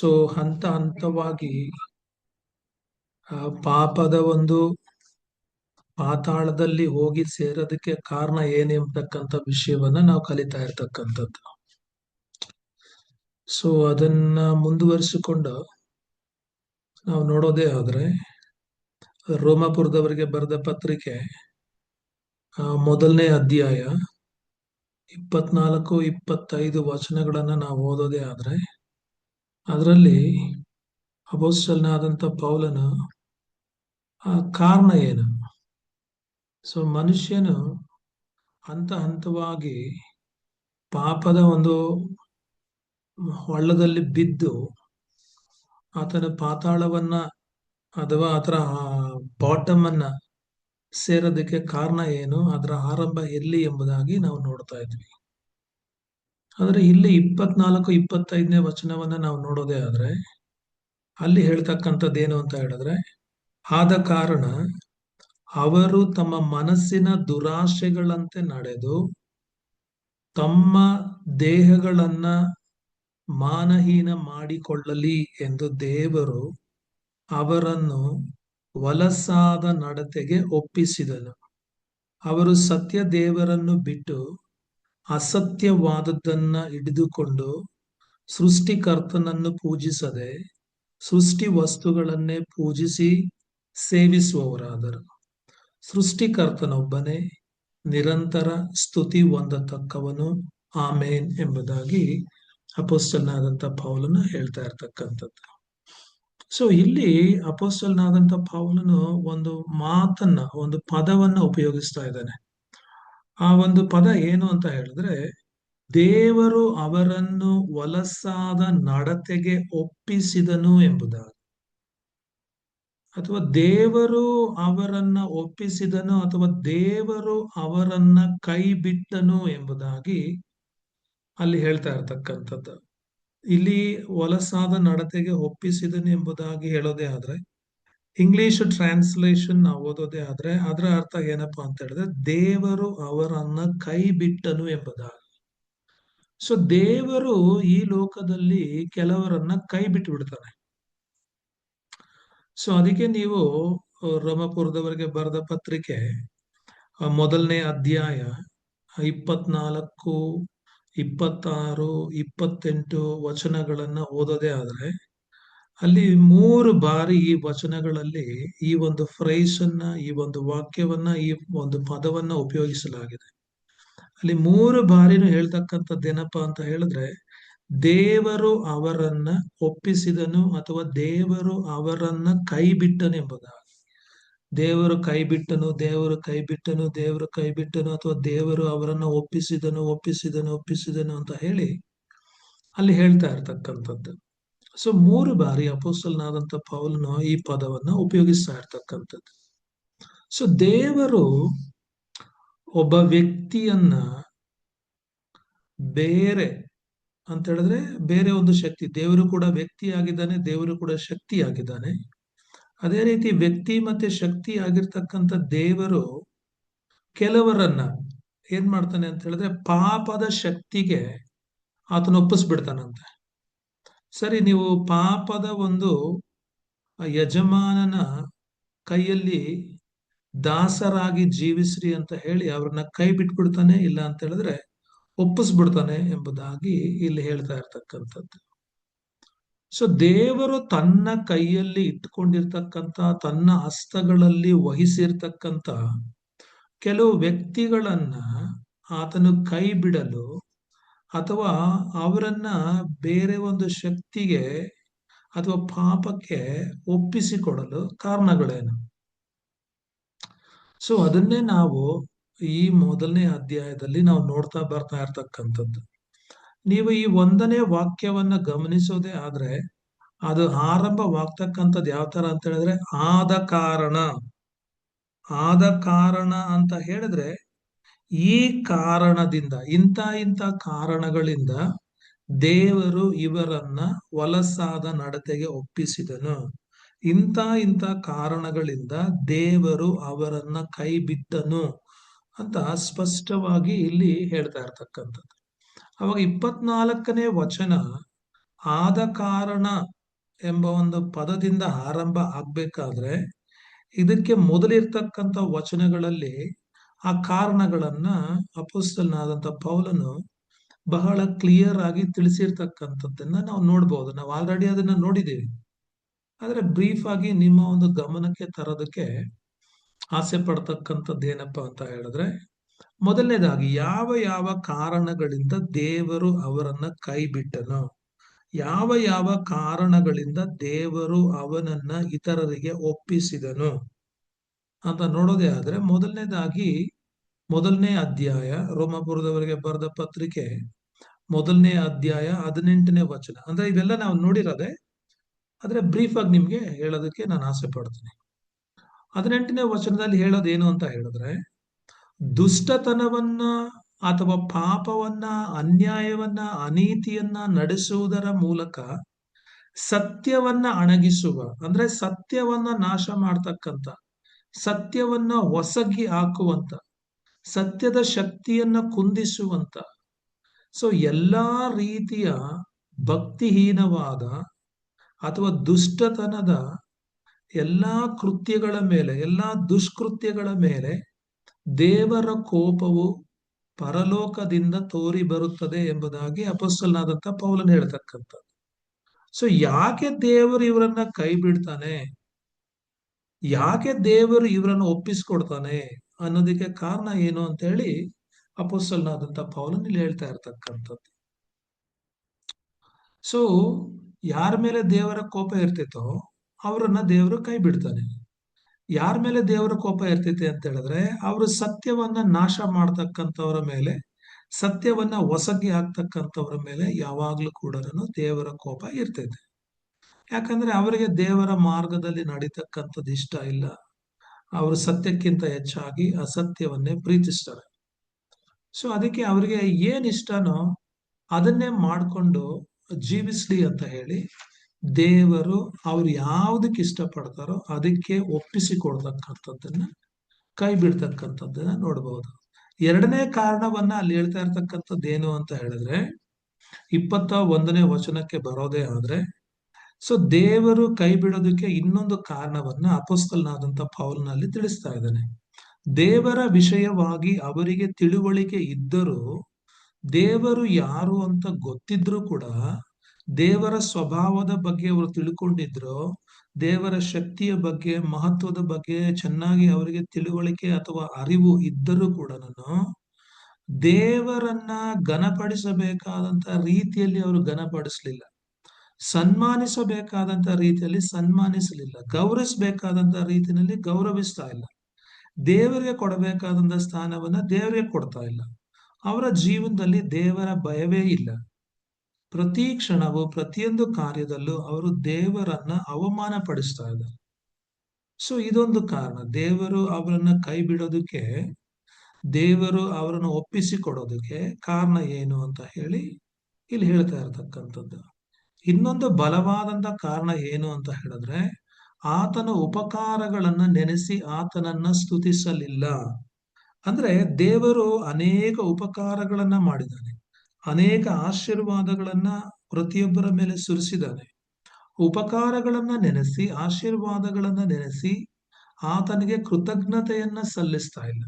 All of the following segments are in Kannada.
ಸೊ ಹಂತ ಹಂತವಾಗಿ ಪಾಪದ ಒಂದು ಪಾತಾಳದಲ್ಲಿ ಹೋಗಿ ಸೇರೋದಕ್ಕೆ ಕಾರಣ ಏನೆಂಬತಕ್ಕಂಥ ವಿಷಯವನ್ನ ನಾವು ಕಲಿತಾ ಇರ್ತಕ್ಕಂಥದ್ದು. ಸೊ ಅದನ್ನ ಮುಂದುವರಿಸಿಕೊಂಡು ನಾವು ನೋಡೋದೇ ಆದ್ರೆ ರೋಮಾಪುರದವರಿಗೆ ಬರೆದ ಪತ್ರಿಕೆ ಮೊದಲನೇ ಅಧ್ಯಾಯ 24-25 ವಚನಗಳನ್ನ ನಾವು ಓದೋದೇ ಆದ್ರೆ ಅದರಲ್ಲಿ ಅಪೊಸ್ತಲನಾದಂಥ ಪೌಲನ ಕಾರಣ ಏನು. ಸೊ ಮನುಷ್ಯನು ಹಂತ ಹಂತವಾಗಿ ಪಾಪದ ಒಂದು ಹೊಳ್ಳದಲ್ಲಿ ಬಿದ್ದು ಆತನ ಪಾತಾಳವನ್ನ ಅಥವಾ ಅದರ ಬಾಟಮ್ ಅನ್ನ ಸೇರೋದಕ್ಕೆ ಕಾರಣ ಏನು, ಅದರ ಆರಂಭ ಎಲ್ಲಿ ಎಂಬುದಾಗಿ ನಾವು ನೋಡ್ತಾ ಇದ್ವಿ. ಆದ್ರೆ ಇಲ್ಲಿ 24-25ನೇ ವಚನವನ್ನ ನಾವು ನೋಡೋದೇ ಆದ್ರೆ ಅಲ್ಲಿ ಹೇಳ್ತಕ್ಕಂಥದ್ದೇನು ಅಂತ ಹೇಳಿದ್ರೆ, ಆದ ಕಾರಣ ಅವರು ತಮ್ಮ ಮನಸ್ಸಿನ ದುರಾಶೆಗಳಂತೆ ನಡೆದು ತಮ್ಮ ದೇಹಗಳನ್ನ ಮಾನಹೀನ ಮಾಡಿಕೊಳ್ಳಲಿ ಎಂದು ದೇವರು ಅವರನ್ನು ವಲಸಾದ ನಡತೆಗೆ ಒಪ್ಪಿಸಿದನು. ಅವರು ಸತ್ಯ ದೇವರನ್ನು ಬಿಟ್ಟು ಅಸತ್ಯವಾದದ್ದನ್ನ ಹಿಡಿದುಕೊಂಡು ಸೃಷ್ಟಿಕರ್ತನನ್ನು ಪೂಜಿಸದೆ ಸೃಷ್ಟಿ ವಸ್ತುಗಳನ್ನೇ ಪೂಜಿಸಿ ಸೇವಿಸುವವರಾದರು. ಸೃಷ್ಟಿಕರ್ತನೊಬ್ಬನೇ ನಿರಂತರ ಸ್ತುತಿ ಹೊಂದತಕ್ಕವನು, ಆಮೇನ್ ಎಂಬುದಾಗಿ ಅಪೊಸ್ತಲನಾದಂಥ ಪೌಲನು ಹೇಳ್ತಾ ಇರ್ತಕ್ಕಂಥದ್ದು. ಸೊ ಇಲ್ಲಿ ಅಪೊಸ್ತಲನಾದಂಥ ಪೌಲನು ಒಂದು ಮಾತನ್ನ, ಒಂದು ಪದವನ್ನ ಉಪಯೋಗಿಸ್ತಾ ಇದ್ದಾನೆ. ಆ ಒಂದು ಪದ ಏನು ಅಂತ ಹೇಳಿದ್ರೆ, ದೇವರು ಅವರನ್ನು ವಲಸಾದ ನಡತೆಗೆ ಒಪ್ಪಿಸಿದನು ಎಂಬುದಾಗಿ, ಅಥವಾ ದೇವರು ಅವರನ್ನ ಒಪ್ಪಿಸಿದನು, ಅಥವಾ ದೇವರು ಅವರನ್ನ ಕೈ ಬಿಟ್ಟನು ಎಂಬುದಾಗಿ ಅಲ್ಲಿ ಹೇಳ್ತಾ ಇರ್ತಕ್ಕಂಥದ್ದು. ಇಲ್ಲಿ ವಲಸಾದ ನಡತೆಗೆ ಒಪ್ಪಿಸಿದನು ಎಂಬುದಾಗಿ ಹೇಳೋದೇ ಆದ್ರೆ, ಇಂಗ್ಲಿಷ್ ಟ್ರಾನ್ಸ್ಲೇಷನ್ ನಾವು ಓದೋದೇ ಆದ್ರೆ ಅದರ ಅರ್ಥ ಏನಪ್ಪಾ ಅಂತ ಹೇಳಿದ್ರೆ, ದೇವರು ಅವರನ್ನ ಕೈ ಬಿಟ್ಟನು ಎಂಬುದಾಗಿ. ಸೊ ದೇವರು ಈ ಲೋಕದಲ್ಲಿ ಕೆಲವರನ್ನ ಕೈ ಬಿಟ್ಟು ಬಿಡ್ತಾನೆ. ಸೊ ಅದಕ್ಕೆ ನೀವು ರೋಮಾಪುರದವರಿಗೆ ಬರೆದ ಪತ್ರಿಕೆ ಮೊದಲನೇ ಅಧ್ಯಾಯ 24, 26, 28 ವಚನಗಳನ್ನ ಓದೋದೇ ಆದ್ರೆ ಅಲ್ಲಿ 3 ಬಾರಿ ಈ ವಚನಗಳಲ್ಲಿ ಈ ಒಂದು ಫ್ರೇಸ್ ಅನ್ನ, ಈ ಒಂದು ವಾಕ್ಯವನ್ನ, ಈ ಒಂದು ಪದವನ್ನ ಉಪಯೋಗಿಸಲಾಗಿದೆ. ಅಲ್ಲಿ 3 ಬಾರಿನೂ ಹೇಳ್ತಕ್ಕಂಥದ್ದೇನಪ್ಪಾ ಅಂತ ಹೇಳಿದ್ರೆ, ದೇವರು ಅವರನ್ನ ಒಪ್ಪಿಸಿದನು ಅಥವಾ ದೇವರು ಅವರನ್ನ ಕೈ ಬಿಟ್ಟನು ಎಂಬುದಾಗಿ. ದೇವರು ಕೈ ಬಿಟ್ಟನು, ದೇವರು ಕೈ ಬಿಟ್ಟನು, ದೇವರು ಕೈ ಬಿಟ್ಟನು, ಅಥವಾ ದೇವರು ಅವರನ್ನ ಒಪ್ಪಿಸಿದನು ಒಪ್ಪಿಸಿದನು ಒಪ್ಪಿಸಿದನು ಅಂತ ಹೇಳಿ ಅಲ್ಲಿ ಹೇಳ್ತಾ ಇರ್ತಕ್ಕಂಥದ್ದು. ಸೊ 3 ಬಾರಿ ಅಪೊಸ್ತಲನಾದಂಥ ಪೌಲನು ಈ ಪದವನ್ನ ಉಪಯೋಗಿಸ್ತಾ ಇರ್ತಕ್ಕಂಥದ್ದು. ಸೊ ದೇವರು ಒಬ್ಬ ವ್ಯಕ್ತಿಯನ್ನ ಬೇರೆ ಅಂತ ಹೇಳಿದ್ರೆ ಬೇರೆ ಒಂದು ಶಕ್ತಿ, ದೇವರು ಕೂಡ ವ್ಯಕ್ತಿ ಆಗಿದ್ದಾನೆ, ದೇವರು ಕೂಡ ಶಕ್ತಿ ಆಗಿದ್ದಾನೆ. ಅದೇ ರೀತಿ ವ್ಯಕ್ತಿ ಮತ್ತೆ ಶಕ್ತಿ ಆಗಿರ್ತಕ್ಕಂಥ ದೇವರು ಕೆಲವರನ್ನ ಏನ್ ಮಾಡ್ತಾನೆ ಅಂತ ಹೇಳಿದ್ರೆ ಪಾಪದ ಶಕ್ತಿಗೆ ಆತನ ಒಪ್ಪಿಸ್ಬಿಡ್ತಾನಂತೆ. ಸರಿ, ನೀವು ಪಾಪದ ಒಂದು ಯಜಮಾನನ ಕೈಯಲ್ಲಿ ದಾಸರಾಗಿ ಜೀವಿಸ್ರಿ ಅಂತ ಹೇಳಿ ಅವ್ರನ್ನ ಕೈ ಬಿಟ್ಬಿಡ್ತಾನೆ, ಇಲ್ಲ ಅಂತ ಹೇಳಿದ್ರೆ ಒಪ್ಪಿಸ್ಬಿಡ್ತಾನೆ ಎಂಬುದಾಗಿ ಇಲ್ಲಿ ಹೇಳ್ತಾ ಇರ್ತಕ್ಕಂಥದ್ದು. ಸೊ ದೇವರು ತನ್ನ ಕೈಯಲ್ಲಿ ಇಟ್ಕೊಂಡಿರ್ತಕ್ಕಂಥ, ತನ್ನ ಹಸ್ತಗಳಲ್ಲಿ ವಹಿಸಿರ್ತಕ್ಕಂಥ ಕೆಲವು ವ್ಯಕ್ತಿಗಳನ್ನ ಆತನು ಕೈ ಬಿಡಲು ಅಥವಾ ಅವರನ್ನ ಬೇರೆ ಒಂದು ಶಕ್ತಿಗೆ ಅಥವಾ ಪಾಪಕ್ಕೆ ಒಪ್ಪಿಸಿಕೊಡಲು ಕಾರಣಗಳೇನು? ಸೊ ಅದನ್ನೇ ನಾವು ಈ ಮೊದಲನೇ ಅಧ್ಯಾಯದಲ್ಲಿ ನಾವು ನೋಡ್ತಾ ಬರ್ತಾ ಇರ್ತಕ್ಕಂಥದ್ದು. ನೀವು ಈ 1ನೇ ವಾಕ್ಯವನ್ನ ಗಮನಿಸೋದೇ ಆದ್ರೆ ಅದು ಆರಂಭವಾಗ್ತಕ್ಕಂಥದ್ದು ಯಾವ ತರ ಅಂತ ಹೇಳಿದ್ರೆ, ಆದ ಕಾರಣ. ಆದ ಕಾರಣ ಅಂತ ಹೇಳಿದ್ರೆ ಈ ಕಾರಣದಿಂದ, ಇಂಥ ಕಾರಣಗಳಿಂದ ದೇವರು ಇವರನ್ನ ವಲಸಾದ ನಡತೆಗೆ ಒಪ್ಪಿಸಿದನು, ಇಂಥ ಕಾರಣಗಳಿಂದ ದೇವರು ಅವರನ್ನ ಕೈ ಬಿಟ್ಟನು ಅಂತ ಸ್ಪಷ್ಟವಾಗಿ ಇಲ್ಲಿ ಹೇಳ್ತಾ ಇರ್ತಕ್ಕಂಥದ್ದು. ಅವಾಗ 24ನೇ ವಚನ ಆದ ಕಾರಣ ಎಂಬ ಒಂದು ಪದದಿಂದ ಆರಂಭ ಆಗ್ಬೇಕಾದ್ರೆ ಇದಕ್ಕೆ ಮೊದಲಿರ್ತಕ್ಕಂಥ ವಚನಗಳಲ್ಲಿ ಆ ಕಾರಣಗಳನ್ನ ಅಪೊಸ್ತಲನಾದಂಥ ಪೌಲನು ಬಹಳ ಕ್ಲಿಯರ್ ಆಗಿ ತಿಳಿಸಿರ್ತಕ್ಕಂಥದ್ದನ್ನ ನಾವು ನೋಡ್ಬೋದು. ನಾವು ಆಲ್ರೆಡಿ ಅದನ್ನ ನೋಡಿದ್ದೀವಿ. ಆದ್ರೆ ಬ್ರೀಫ್ ಆಗಿ ನಿಮ್ಮ ಒಂದು ಗಮನಕ್ಕೆ ತರೋದಕ್ಕೆ ಆಸೆ ಪಡ್ತಕ್ಕಂಥದ್ದು ಏನಪ್ಪಾ ಅಂತ ಹೇಳಿದ್ರೆ, ಮೊದಲನೇದಾಗಿ ಯಾವ ಯಾವ ಕಾರಣಗಳಿಂದ ದೇವರು ಅವರನ್ನ ಕೈ ಬಿಟ್ಟನು, ಯಾವ ಯಾವ ಕಾರಣಗಳಿಂದ ದೇವರು ಅವನನ್ನ ಇತರರಿಗೆ ಒಪ್ಪಿಸಿದನು ಅಂತ ನೋಡೋದೇ ಆದ್ರೆ, ಮೊದಲನೇ ಅಧ್ಯಾಯ, ರೋಮಾಪುರದವರಿಗೆ ಬರೆದ ಪತ್ರಿಕೆ 1ನೇ ಅಧ್ಯಾಯ 18ನೇ ವಚನ. ಅಂದ್ರೆ ಇವೆಲ್ಲ ನಾವು ನೋಡಿರೋದೆ, ಆದ್ರೆ ಬ್ರೀಫ್ ಆಗಿ ನಿಮ್ಗೆ ಹೇಳೋದಕ್ಕೆ ನಾನು ಆಸೆ ಪಡ್ತೀನಿ. 18ನೇ ವಚನದಲ್ಲಿ ಹೇಳೋದೇನು ಅಂತ ಹೇಳಿದ್ರೆ, ದುಷ್ಟತನವನ್ನ ಅಥವಾ ಪಾಪವನ್ನ, ಅನ್ಯಾಯವನ್ನ, ಅನೀತಿಯನ್ನ ನಡೆಸುವುದರ ಮೂಲಕ ಸತ್ಯವನ್ನ ಅಣಗಿಸುವ, ಅಂದ್ರೆ ಸತ್ಯವನ್ನ ನಾಶ ಮಾಡ್ತಕ್ಕಂಥ, ಸತ್ಯವನ್ನ ಹೊಸಗಿ ಹಾಕುವಂತ, ಸತ್ಯದ ಶಕ್ತಿಯನ್ನ ಕುಂದಿಸುವಂತ, ಸೊ ಎಲ್ಲಾ ರೀತಿಯ ಭಕ್ತಿಹೀನವಾದ ಅಥವಾ ದುಷ್ಟತನದ ಎಲ್ಲಾ ಕೃತ್ಯಗಳ ಮೇಲೆ, ಎಲ್ಲಾ ದುಷ್ಕೃತ್ಯಗಳ ಮೇಲೆ ದೇವರ ಕೋಪವು ಪರಲೋಕದಿಂದ ತೋರಿ ಬರುತ್ತದೆ ಎಂಬುದಾಗಿ ಅಪೊಸ್ತಲನಾದಂಥ ಪೌಲನು ಹೇಳ್ತಕ್ಕಂಥದ್ದು. ಸೊ ಯಾಕೆ ದೇವರು ಇವರನ್ನ ಕೈ ಬಿಡ್ತಾನೆ, ಯಾಕೆ ದೇವರು ಇವರನ್ನು ಒಪ್ಪಿಸ್ಕೊಡ್ತಾನೆ ಅನ್ನೋದಕ್ಕೆ ಕಾರಣ ಏನು ಅಂತ ಹೇಳಿ ಅಪೊಸ್ತಲನಾದಂಥ ಪೌಲನು ಇಲ್ಲಿ ಹೇಳ್ತಾ ಇರ್ತಕ್ಕಂಥದ್ದು. ಸೊ ಯಾರ ಮೇಲೆ ದೇವರ ಕೋಪ ಇರ್ತಿತ್ತೋ ಅವರನ್ನ ದೇವರು ಕೈ ಬಿಡ್ತಾನೆ. ಯಾರ ಮೇಲೆ ದೇವರ ಕೋಪ ಇರ್ತೈತೆ ಅಂತ ಹೇಳಿದ್ರೆ, ಅವರು ಸತ್ಯವನ್ನ ನಾಶ ಮಾಡ್ತಕ್ಕಂಥವ್ರ ಮೇಲೆ, ಸತ್ಯವನ್ನ ಹೊಸಗಿ ಹಾಕ್ತಕ್ಕಂಥವ್ರ ಮೇಲೆ ಯಾವಾಗ್ಲೂ ಕೂಡ ದೇವರ ಕೋಪ ಇರ್ತೈತೆ. ಯಾಕಂದ್ರೆ ಅವರಿಗೆ ದೇವರ ಮಾರ್ಗದಲ್ಲಿ ನಡೀತಕ್ಕಂಥದ್ದು ಇಷ್ಟ ಇಲ್ಲ. ಅವರು ಸತ್ಯಕ್ಕಿಂತ ಹೆಚ್ಚಾಗಿ ಅಸತ್ಯವನ್ನೇ ಪ್ರೀತಿಸ್ತಾರೆ. ಸೊ ಅದಕ್ಕೆ ಅವರಿಗೆ ಏನ್ ಇಷ್ಟನೋ ಅದನ್ನೇ ಮಾಡಿಕೊಂಡು ಜೀವಿಸ್ಲಿ ಅಂತ ಹೇಳಿ ದೇವರು ಅವ್ರು ಯಾವ್ದಕ್ಕೆ ಇಷ್ಟಪಡ್ತಾರೋ ಅದಕ್ಕೆ ಒಪ್ಪಿಸಿಕೊಡ್ತಕ್ಕಂಥದ್ದನ್ನ, ಕೈ ಬಿಡ್ತಕ್ಕಂಥದ್ದನ್ನ ನೋಡ್ಬಹುದು. ಎರಡನೇ ಕಾರಣವನ್ನ ಅಲ್ಲಿ ಹೇಳ್ತಾ ಇರ್ತಕ್ಕಂಥದ್ದು ಏನು ಅಂತ ಹೇಳಿದ್ರೆ, 21ನೇ ವಚನಕ್ಕೆ ಬರೋದೇ ಆದ್ರೆ, ಸೊ ದೇವರು ಕೈ ಬಿಡೋದಕ್ಕೆ ಇನ್ನೊಂದು ಕಾರಣವನ್ನ ಅಪೊಸ್ತಲನಾದಂಥ ಪೌಲನಲ್ಲಿ ತಿಳಿಸ್ತಾ ಇದ್ದಾನೆ. ದೇವರ ವಿಷಯವಾಗಿ ಅವರಿಗೆ ತಿಳುವಳಿಕೆ ಇದ್ದರೂ, ದೇವರು ಯಾರು ಅಂತ ಗೊತ್ತಿದ್ರು ಕೂಡ, ದೇವರ ಸ್ವಭಾವದ ಬಗ್ಗೆ ಅವರು ತಿಳ್ಕೊಂಡಿದ್ರು, ದೇವರ ಶಕ್ತಿಯ ಬಗ್ಗೆ, ಮಹತ್ವದ ಬಗ್ಗೆ ಚೆನ್ನಾಗಿ ಅವರಿಗೆ ತಿಳುವಳಿಕೆ ಅಥವಾ ಅರಿವು ಇದ್ದರೂ ಕೂಡ ದೇವರನ್ನ ಘನಪಡಿಸಬೇಕಾದಂತ ರೀತಿಯಲ್ಲಿ ಅವರು ಘನಪಡಿಸ್ಲಿಲ್ಲ, ಸನ್ಮಾನಿಸಬೇಕಾದಂತ ರೀತಿಯಲ್ಲಿ ಸನ್ಮಾನಿಸಲಿಲ್ಲ, ಗೌರವಿಸಬೇಕಾದಂತ ರೀತಿಯಲ್ಲಿ ಗೌರವಿಸ್ತಾ ಇಲ್ಲ, ದೇವರಿಗೆ ಕೊಡಬೇಕಾದಂತ ಸ್ಥಾನವನ್ನ ದೇವರಿಗೆ ಕೊಡ್ತಾ ಇಲ್ಲ. ಅವರ ಜೀವನದಲ್ಲಿ ದೇವರ ಭಯವೇ ಇಲ್ಲ. ಪ್ರತಿ ಕ್ಷಣವೂ ಪ್ರತಿಯೊಂದು ಕಾರ್ಯದಲ್ಲೂ ಅವರು ದೇವರನ್ನ ಅವಮಾನ ಪಡಿಸ್ತಾ ಇದ್ದಾರೆ. ಸೊ ಇದೊಂದು ಕಾರಣ, ದೇವರು ಅವರನ್ನ ಕೈ ಬಿಡೋದಕ್ಕೆ, ದೇವರು ಅವರನ್ನು ಒಪ್ಪಿಸಿಕೊಡೋದಕ್ಕೆ ಕಾರಣ ಏನು ಅಂತ ಹೇಳಿ ಇಲ್ಲಿ ಹೇಳ್ತಾ ಇರತಕ್ಕಂಥದ್ದು. ಇನ್ನೊಂದು ಬಲವಾದಂತ ಕಾರಣ ಏನು ಅಂತ ಹೇಳಿದ್ರೆ, ಆತನ ಉಪಕಾರಗಳನ್ನ ನೆನೆಸಿ ಆತನನ್ನ ಸ್ತುತಿಸಲಿಲ್ಲ. ಅಂದ್ರೆ ದೇವರು ಅನೇಕ ಉಪಕಾರಗಳನ್ನ ಮಾಡಿದ್ದಾನೆ, ಅನೇಕ ಆಶೀರ್ವಾದಗಳನ್ನ ಪ್ರತಿಯೊಬ್ಬರ ಮೇಲೆ ಸುರಿಸಿದ್ದಾನೆ. ಉಪಕಾರಗಳನ್ನ ನೆನೆಸಿ, ಆಶೀರ್ವಾದಗಳನ್ನ ನೆನೆಸಿ ಆತನಿಗೆ ಕೃತಜ್ಞತೆಯನ್ನ ಸಲ್ಲಿಸ್ತಾ ಇಲ್ಲ.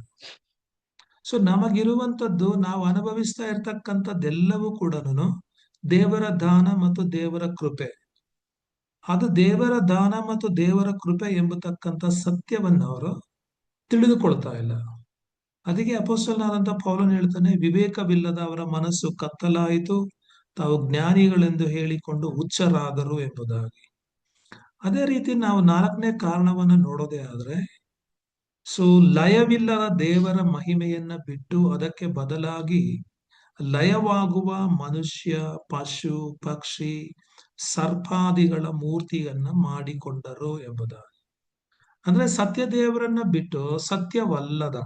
ಸೊ ನಮಗಿರುವಂತದ್ದು, ನಾವು ಅನುಭವಿಸ್ತಾ ಇರ್ತಕ್ಕಂಥದ್ದೆಲ್ಲವೂ ಕೂಡ ದೇವರ ದಾನ ಮತ್ತು ದೇವರ ಕೃಪೆ. ಅದು ದೇವರ ದಾನ ಮತ್ತು ದೇವರ ಕೃಪೆ ಎಂಬತಕ್ಕಂಥ ಸತ್ಯವನ್ನ ಅವರು ತಿಳಿದುಕೊಳ್ತಾ ಇಲ್ಲ. ಅದಕ್ಕೆ ಅಪೊಸ್ತಲನಾದಂಥ ಪೌಲನು ಹೇಳ್ತಾನೆ, ವಿವೇಕವಿಲ್ಲದ ಅವರ ಮನಸ್ಸು ಕತ್ತಲಾಯಿತು, ತಾವು ಜ್ಞಾನಿಗಳೆಂದು ಹೇಳಿಕೊಂಡು ಹುಚ್ಚರಾದರು ಎಂಬುದಾಗಿ. ಅದೇ ರೀತಿ ನಾವು 4ನೇ ಕಾರಣವನ್ನು ನೋಡೋದೇ ಆದ್ರೆ, ಸೊ ಲಯವಿಲ್ಲದ ದೇವರ ಮಹಿಮೆಯನ್ನ ಬಿಟ್ಟು ಅದಕ್ಕೆ ಬದಲಾಗಿ ಲಯವಾಗುವ ಮನುಷ್ಯ, ಪಶು, ಪಕ್ಷಿ, ಸರ್ಪಾದಿಗಳ ಮೂರ್ತಿಯನ್ನ ಮಾಡಿಕೊಂಡರು ಎಂಬುದಾಗಿ. ಅಂದ್ರೆ ಸತ್ಯ ದೇವರನ್ನ ಬಿಟ್ಟು ಸತ್ಯವಲ್ಲದ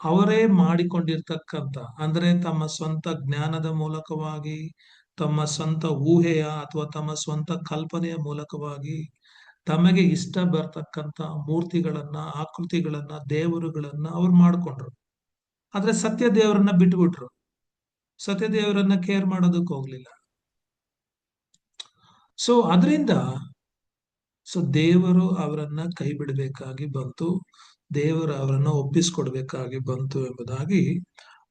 ಅವರೇ ಮಾಡಿಕೊಂಡಿರ್ತಕ್ಕಂಥ, ಅಂದ್ರೆ ತಮ್ಮ ಸ್ವಂತ ಜ್ಞಾನದ ಮೂಲಕವಾಗಿ, ತಮ್ಮ ಸ್ವಂತ ಊಹೆಯ ಅಥವಾ ತಮ್ಮ ಸ್ವಂತ ಕಲ್ಪನೆಯ ಮೂಲಕವಾಗಿ ತಮಗೆ ಇಷ್ಟ ಬರ್ತಕ್ಕಂಥ ಮೂರ್ತಿಗಳನ್ನ, ಆಕೃತಿಗಳನ್ನ, ದೇವರುಗಳನ್ನ ಅವ್ರು ಮಾಡ್ಕೊಂಡ್ರು. ಆದ್ರೆ ಸತ್ಯ ದೇವರನ್ನ ಬಿಟ್ಬಿಟ್ರು, ಸತ್ಯ ದೇವರನ್ನ ಕೇರ್ ಮಾಡೋದಕ್ಕೆ ಹೋಗ್ಲಿಲ್ಲ. ಸೊ ಅದರಿಂದ ದೇವರು ಅವರನ್ನ ಕೈ ಬಿಡಬೇಕಾಗಿ ಬಂತು, ದೇವರು ಅವರನ್ನ ಒಪ್ಪಿಸ್ಕೊಡ್ಬೇಕಾಗಿ ಬಂತು ಎಂಬುದಾಗಿ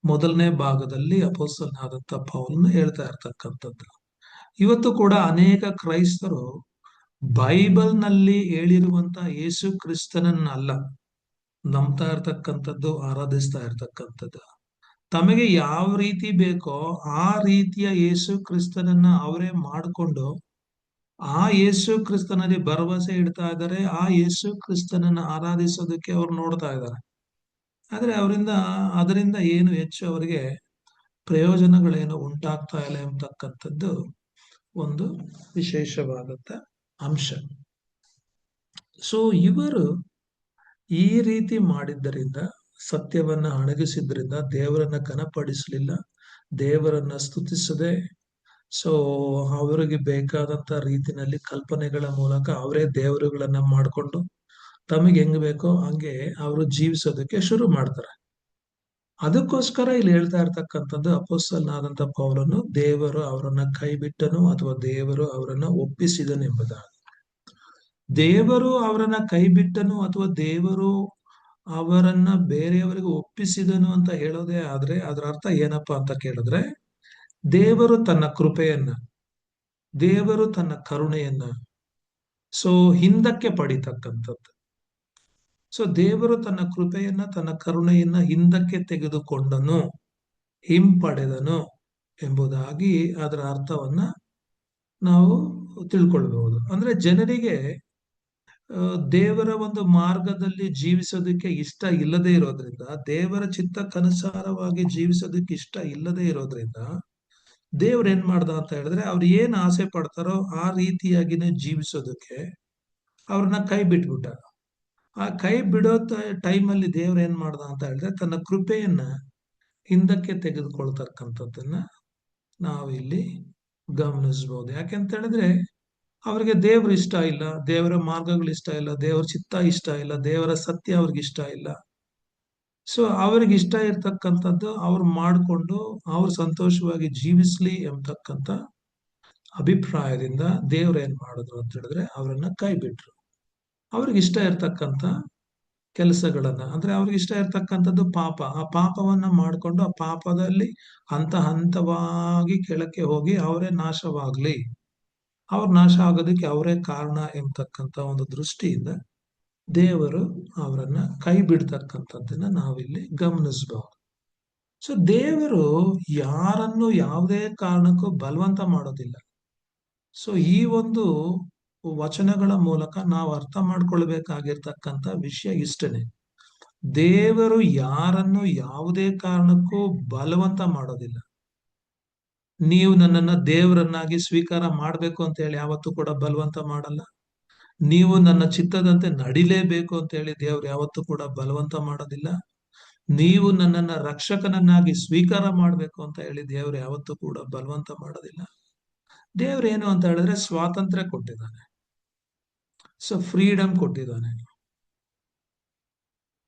ಮೊದಲನೇ ಭಾಗದಲ್ಲಿ ಅಪೊಸ್ತಲನಾದಂಥ ಪೌಲನು ಹೇಳ್ತಾ ಇರ್ತಕ್ಕಂಥದ್ದು. ಇವತ್ತು ಕೂಡ ಅನೇಕ ಕ್ರೈಸ್ತರು ಬೈಬಲ್ನಲ್ಲಿ ಹೇಳಿರುವಂತ ಯೇಸು ಕ್ರಿಸ್ತನನ್ನಲ್ಲ ನಂಬ್ತಾ ಇರ್ತಕ್ಕಂಥದ್ದು, ಆರಾಧಿಸ್ತಾ ಇರ್ತಕ್ಕಂಥದ್ದು. ತಮಗೆ ಯಾವ ರೀತಿ ಬೇಕೋ ಆ ರೀತಿಯ ಯೇಸು ಕ್ರಿಸ್ತನನ್ನ ಅವರೇ ಮಾಡಿಕೊಂಡು ಆ ಯೇಸು ಕ್ರಿಸ್ತನಲ್ಲಿ ಭರವಸೆ ಇಡ್ತಾ ಇದ್ದಾರೆ, ಆ ಯೇಸು ಕ್ರಿಸ್ತನನ್ನ ಆರಾಧಿಸೋದಕ್ಕೆ ಅವ್ರು ನೋಡ್ತಾ ಇದ್ದಾರೆ. ಆದ್ರೆ ಅದರಿಂದ ಏನು ಹೆಚ್ಚು ಅವರಿಗೆ ಪ್ರಯೋಜನಗಳೇನು ಉಂಟಾಗ್ತಾ ಇಲ್ಲ ಎಂಬತಕ್ಕಂಥದ್ದು ಒಂದು ವಿಶೇಷವಾದಂತ ಅಂಶ. ಇವರು ಈ ರೀತಿ ಮಾಡಿದ್ದರಿಂದ, ಸತ್ಯವನ್ನ ಅಣಗಿಸಿದ್ರಿಂದ, ದೇವರನ್ನ ಘನಪಡಿಸಲಿಲ್ಲ, ದೇವರನ್ನ ಸ್ತುತಿಸದೆ, ಅವರಿಗೆ ಬೇಕಾದಂತ ರೀತಿನಲ್ಲಿ ಕಲ್ಪನೆಗಳ ಮೂಲಕ ಅವರೇ ದೇವರುಗಳನ್ನ ಮಾಡಿಕೊಂಡು ತಮಗೆ ಹೆಂಗ್ ಬೇಕೋ ಹಂಗೆ ಅವರು ಜೀವಿಸೋದಕ್ಕೆ ಶುರು ಮಾಡ್ತಾರೆ. ಅದಕ್ಕೋಸ್ಕರ ಇಲ್ಲಿ ಹೇಳ್ತಾ ಇರ್ತಕ್ಕಂಥದ್ದು ಅಪೊಸ್ತಲನಾದಂಥ ಪೌಲನು ದೇವರು ಅವರನ್ನ ಕೈ ಬಿಟ್ಟನು ಅಥವಾ ದೇವರು ಅವರನ್ನ ಒಪ್ಪಿಸಿದನು ಎಂಬುದಾಗಿ. ದೇವರು ಅವರನ್ನ ಕೈ ಬಿಟ್ಟನು ಅಥವಾ ದೇವರು ಅವರನ್ನ ಬೇರೆಯವರಿಗೆ ಒಪ್ಪಿಸಿದನು ಅಂತ ಹೇಳೋದೇ ಆದ್ರೆ ಅದರ ಅರ್ಥ ಏನಪ್ಪಾ ಅಂತ ಕೇಳಿದ್ರೆ, ದೇವರು ತನ್ನ ಕೃಪೆಯನ್ನ, ದೇವರು ತನ್ನ ಕರುಣೆಯನ್ನ ಹಿಂದಕ್ಕೆ ಪಡಿತಕ್ಕಂಥದ್ದು. ದೇವರು ತನ್ನ ಕೃಪೆಯನ್ನ, ತನ್ನ ಕರುಣೆಯನ್ನ ಹಿಂದಕ್ಕೆ ತೆಗೆದುಕೊಂಡನು, ಹಿಂಪಡೆದನು ಎಂಬುದಾಗಿ ಅದರ ಅರ್ಥವನ್ನ ನಾವು ತಿಳ್ಕೊಳ್ಬಹುದು. ಅಂದ್ರೆ ಜನರಿಗೆ ದೇವರ ಒಂದು ಮಾರ್ಗದಲ್ಲಿ ಜೀವಿಸೋದಕ್ಕೆ ಇಷ್ಟ ಇಲ್ಲದೆ ಇರೋದ್ರಿಂದ, ದೇವರ ಚಿತ್ತಕ್ಕನುಸಾರವಾಗಿ ಜೀವಿಸೋದಕ್ಕೆ ಇಷ್ಟ ಇಲ್ಲದೆ ಇರೋದ್ರಿಂದ ದೇವ್ರ ಏನ್ ಮಾಡ್ದ ಅಂತ ಹೇಳಿದ್ರೆ, ಅವ್ರು ಏನ್ ಆಸೆ ಪಡ್ತಾರೋ ಆ ರೀತಿಯಾಗಿನೇ ಜೀವಿಸೋದಕ್ಕೆ ಅವ್ರನ್ನ ಕೈ ಬಿಟ್ಬಿಟ್ಟ. ಆ ಕೈ ಬಿಡೋ ಟೈಮಲ್ಲಿ ದೇವ್ರ ಏನ್ ಮಾಡ್ದ ಅಂತ ಹೇಳಿದ್ರೆ, ತನ್ನ ಕೃಪೆಯನ್ನ ಹಿಂದಕ್ಕೆ ತೆಗೆದುಕೊಳ್ತಕ್ಕಂಥದ್ದನ್ನ ನಾವಿಲ್ಲಿ ಗಮನಿಸ್ಬೋದು. ಯಾಕೆಂತ ಹೇಳಿದ್ರೆ, ಅವ್ರಿಗೆ ದೇವ್ರ ಇಷ್ಟ ಇಲ್ಲ, ದೇವರ ಮಾರ್ಗಗಳು ಇಷ್ಟ ಇಲ್ಲ, ದೇವರ ಚಿತ್ತ ಇಷ್ಟ ಇಲ್ಲ, ದೇವರ ಸತ್ಯ ಅವ್ರಿಗೆ ಇಷ್ಟ ಇಲ್ಲ. ಅವ್ರಿಗೆ ಇಷ್ಟ ಇರ್ತಕ್ಕಂಥದ್ದು ಅವ್ರು ಮಾಡಿಕೊಂಡು ಅವ್ರು ಸಂತೋಷವಾಗಿ ಜೀವಿಸ್ಲಿ ಎಂಬತಕ್ಕಂಥ ಅಭಿಪ್ರಾಯದಿಂದ ದೇವ್ರ ಏನ್ ಮಾಡಿದ್ರು ಅಂತ ಹೇಳಿದ್ರೆ, ಅವರನ್ನ ಕೈ ಬಿಟ್ರು. ಅವ್ರಿಗೆ ಇಷ್ಟ ಇರ್ತಕ್ಕಂಥ ಕೆಲಸಗಳನ್ನ, ಅಂದ್ರೆ ಅವ್ರಿಗೆ ಇಷ್ಟ ಇರ್ತಕ್ಕಂಥದ್ದು ಪಾಪ, ಆ ಪಾಪವನ್ನ ಮಾಡಿಕೊಂಡು ಆ ಪಾಪದಲ್ಲಿ ಹಂತ ಹಂತವಾಗಿ ಕೆಳಕ್ಕೆ ಹೋಗಿ ಅವರೇ ನಾಶವಾಗ್ಲಿ, ಅವ್ರ ನಾಶ ಆಗೋದಕ್ಕೆ ಅವರೇ ಕಾರಣ ಎಂಬತಕ್ಕಂಥ ಒಂದು ದೃಷ್ಟಿಯಿಂದ ದೇವರು ಅವರನ್ನ ಕೈ ಬಿಡ್ತಕ್ಕಂಥದ್ದನ್ನ ನಾವಿಲ್ಲಿ ಗಮನಿಸಬಹುದು. ದೇವರು ಯಾರನ್ನು ಯಾವುದೇ ಕಾರಣಕ್ಕೂ ಬಲವಂತ ಮಾಡೋದಿಲ್ಲ. ಈ ಒಂದು ವಚನಗಳ ಮೂಲಕ ನಾವು ಅರ್ಥ ಮಾಡ್ಕೊಳ್ಬೇಕಾಗಿರ್ತಕ್ಕಂಥ ವಿಷಯ ಇಷ್ಟನೇ. ದೇವರು ಯಾರನ್ನು ಯಾವುದೇ ಕಾರಣಕ್ಕೂ ಬಲವಂತ ಮಾಡೋದಿಲ್ಲ. ನೀವು ನನ್ನನ್ನ ದೇವರನ್ನಾಗಿ ಸ್ವೀಕಾರ ಮಾಡ್ಬೇಕು ಅಂತ ಹೇಳಿ ಯಾವತ್ತೂ ಕೂಡ ಬಲವಂತ ಮಾಡಲ್ಲ. ನೀವು ನನ್ನ ಚಿತ್ತದಂತೆ ನಡಿಲೇಬೇಕು ಅಂತ ಹೇಳಿ ದೇವ್ರು ಯಾವತ್ತೂ ಕೂಡ ಬಲವಂತ ಮಾಡೋದಿಲ್ಲ. ನೀವು ನನ್ನನ್ನ ರಕ್ಷಕನನ್ನಾಗಿ ಸ್ವೀಕಾರ ಮಾಡ್ಬೇಕು ಅಂತ ಹೇಳಿ ದೇವ್ರು ಯಾವತ್ತೂ ಕೂಡ ಬಲವಂತ ಮಾಡೋದಿಲ್ಲ. ದೇವ್ರೇನು ಅಂತ ಹೇಳಿದ್ರೆ ಸ್ವಾತಂತ್ರ್ಯ ಕೊಟ್ಟಿದ್ದಾನೆ, ಫ್ರೀಡಮ್ ಕೊಟ್ಟಿದ್ದಾನೆ.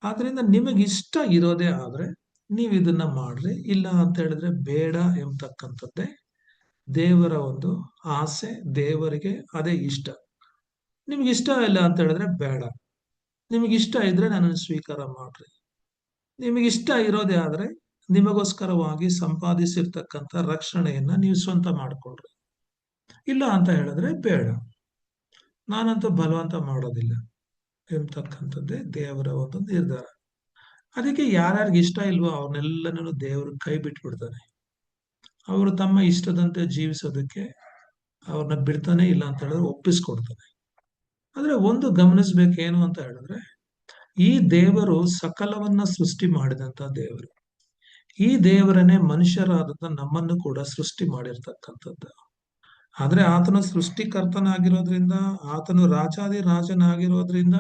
ಆದ್ರಿಂದ ನಿಮಗಿಷ್ಟ ಇರೋದೇ ಆದ್ರೆ ನೀವು ಇದನ್ನ ಮಾಡ್ರಿ, ಇಲ್ಲ ಅಂತ ಹೇಳಿದ್ರೆ ಬೇಡ ಎಂಬತಕ್ಕಂಥದ್ದೇ ದೇವರ ಒಂದು ಆಸೆ. ದೇವರಿಗೆ ಅದೇ ಇಷ್ಟ. ನಿಮ್ಗಿಷ್ಟ ಇಲ್ಲ ಅಂತ ಹೇಳಿದ್ರೆ ಬೇಡ, ನಿಮಗಿಷ್ಟ ಇದ್ರೆ ನನ್ನನ್ನು ಸ್ವೀಕಾರ ಮಾಡ್ರಿ. ನಿಮಗಿಷ್ಟ ಇರೋದೇ ಆದ್ರೆ ನಿಮಗೋಸ್ಕರವಾಗಿ ಸಂಪಾದಿಸಿರ್ತಕ್ಕಂಥ ರಕ್ಷಣೆಯನ್ನ ನೀವು ಸ್ವಂತ ಮಾಡ್ಕೊಳ್ರಿ. ಇಲ್ಲ ಅಂತ ಹೇಳಿದ್ರೆ ಬೇಡ, ನಾನಂತೂ ಬಲವಂತ ಮಾಡೋದಿಲ್ಲ ಎಂಬತಕ್ಕಂಥದ್ದೇ ದೇವರ ಒಂದು ನಿರ್ಧಾರ. ಅದಕ್ಕೆ ಯಾರ್ಯಾರಿಗೆ ಇಷ್ಟ ಇಲ್ವೋ ಅವ್ರನ್ನೆಲ್ಲನೂ ದೇವರು ಕೈ ಬಿಟ್ಬಿಡ್ತಾನೆ. ಅವರು ತಮ್ಮ ಇಷ್ಟದಂತೆ ಜೀವಿಸೋದಕ್ಕೆ ಅವ್ರನ್ನ ಬಿಡ್ತಾನೆ, ಇಲ್ಲ ಅಂತ ಹೇಳಿದ್ರೆ ಒಪ್ಪಿಸ್ಕೊಡ್ತಾನೆ. ಆದ್ರೆ ಒಂದು ಗಮನಿಸ್ಬೇಕೇನು ಅಂತ ಹೇಳಿದ್ರೆ, ಈ ದೇವರು ಸಕಲವನ್ನ ಸೃಷ್ಟಿ ಮಾಡಿದಂತ ದೇವರು. ಈ ದೇವರನ್ನೇ ಮನುಷ್ಯರಾದಂತ ನಮ್ಮನ್ನು ಕೂಡ ಸೃಷ್ಟಿ ಮಾಡಿರ್ತಕ್ಕಂಥದ್ದು. ಆದ್ರೆ ಆತನು ಸೃಷ್ಟಿಕರ್ತನಾಗಿರೋದ್ರಿಂದ, ಆತನು ರಾಜಾದಿ ರಾಜನಾಗಿರೋದ್ರಿಂದ,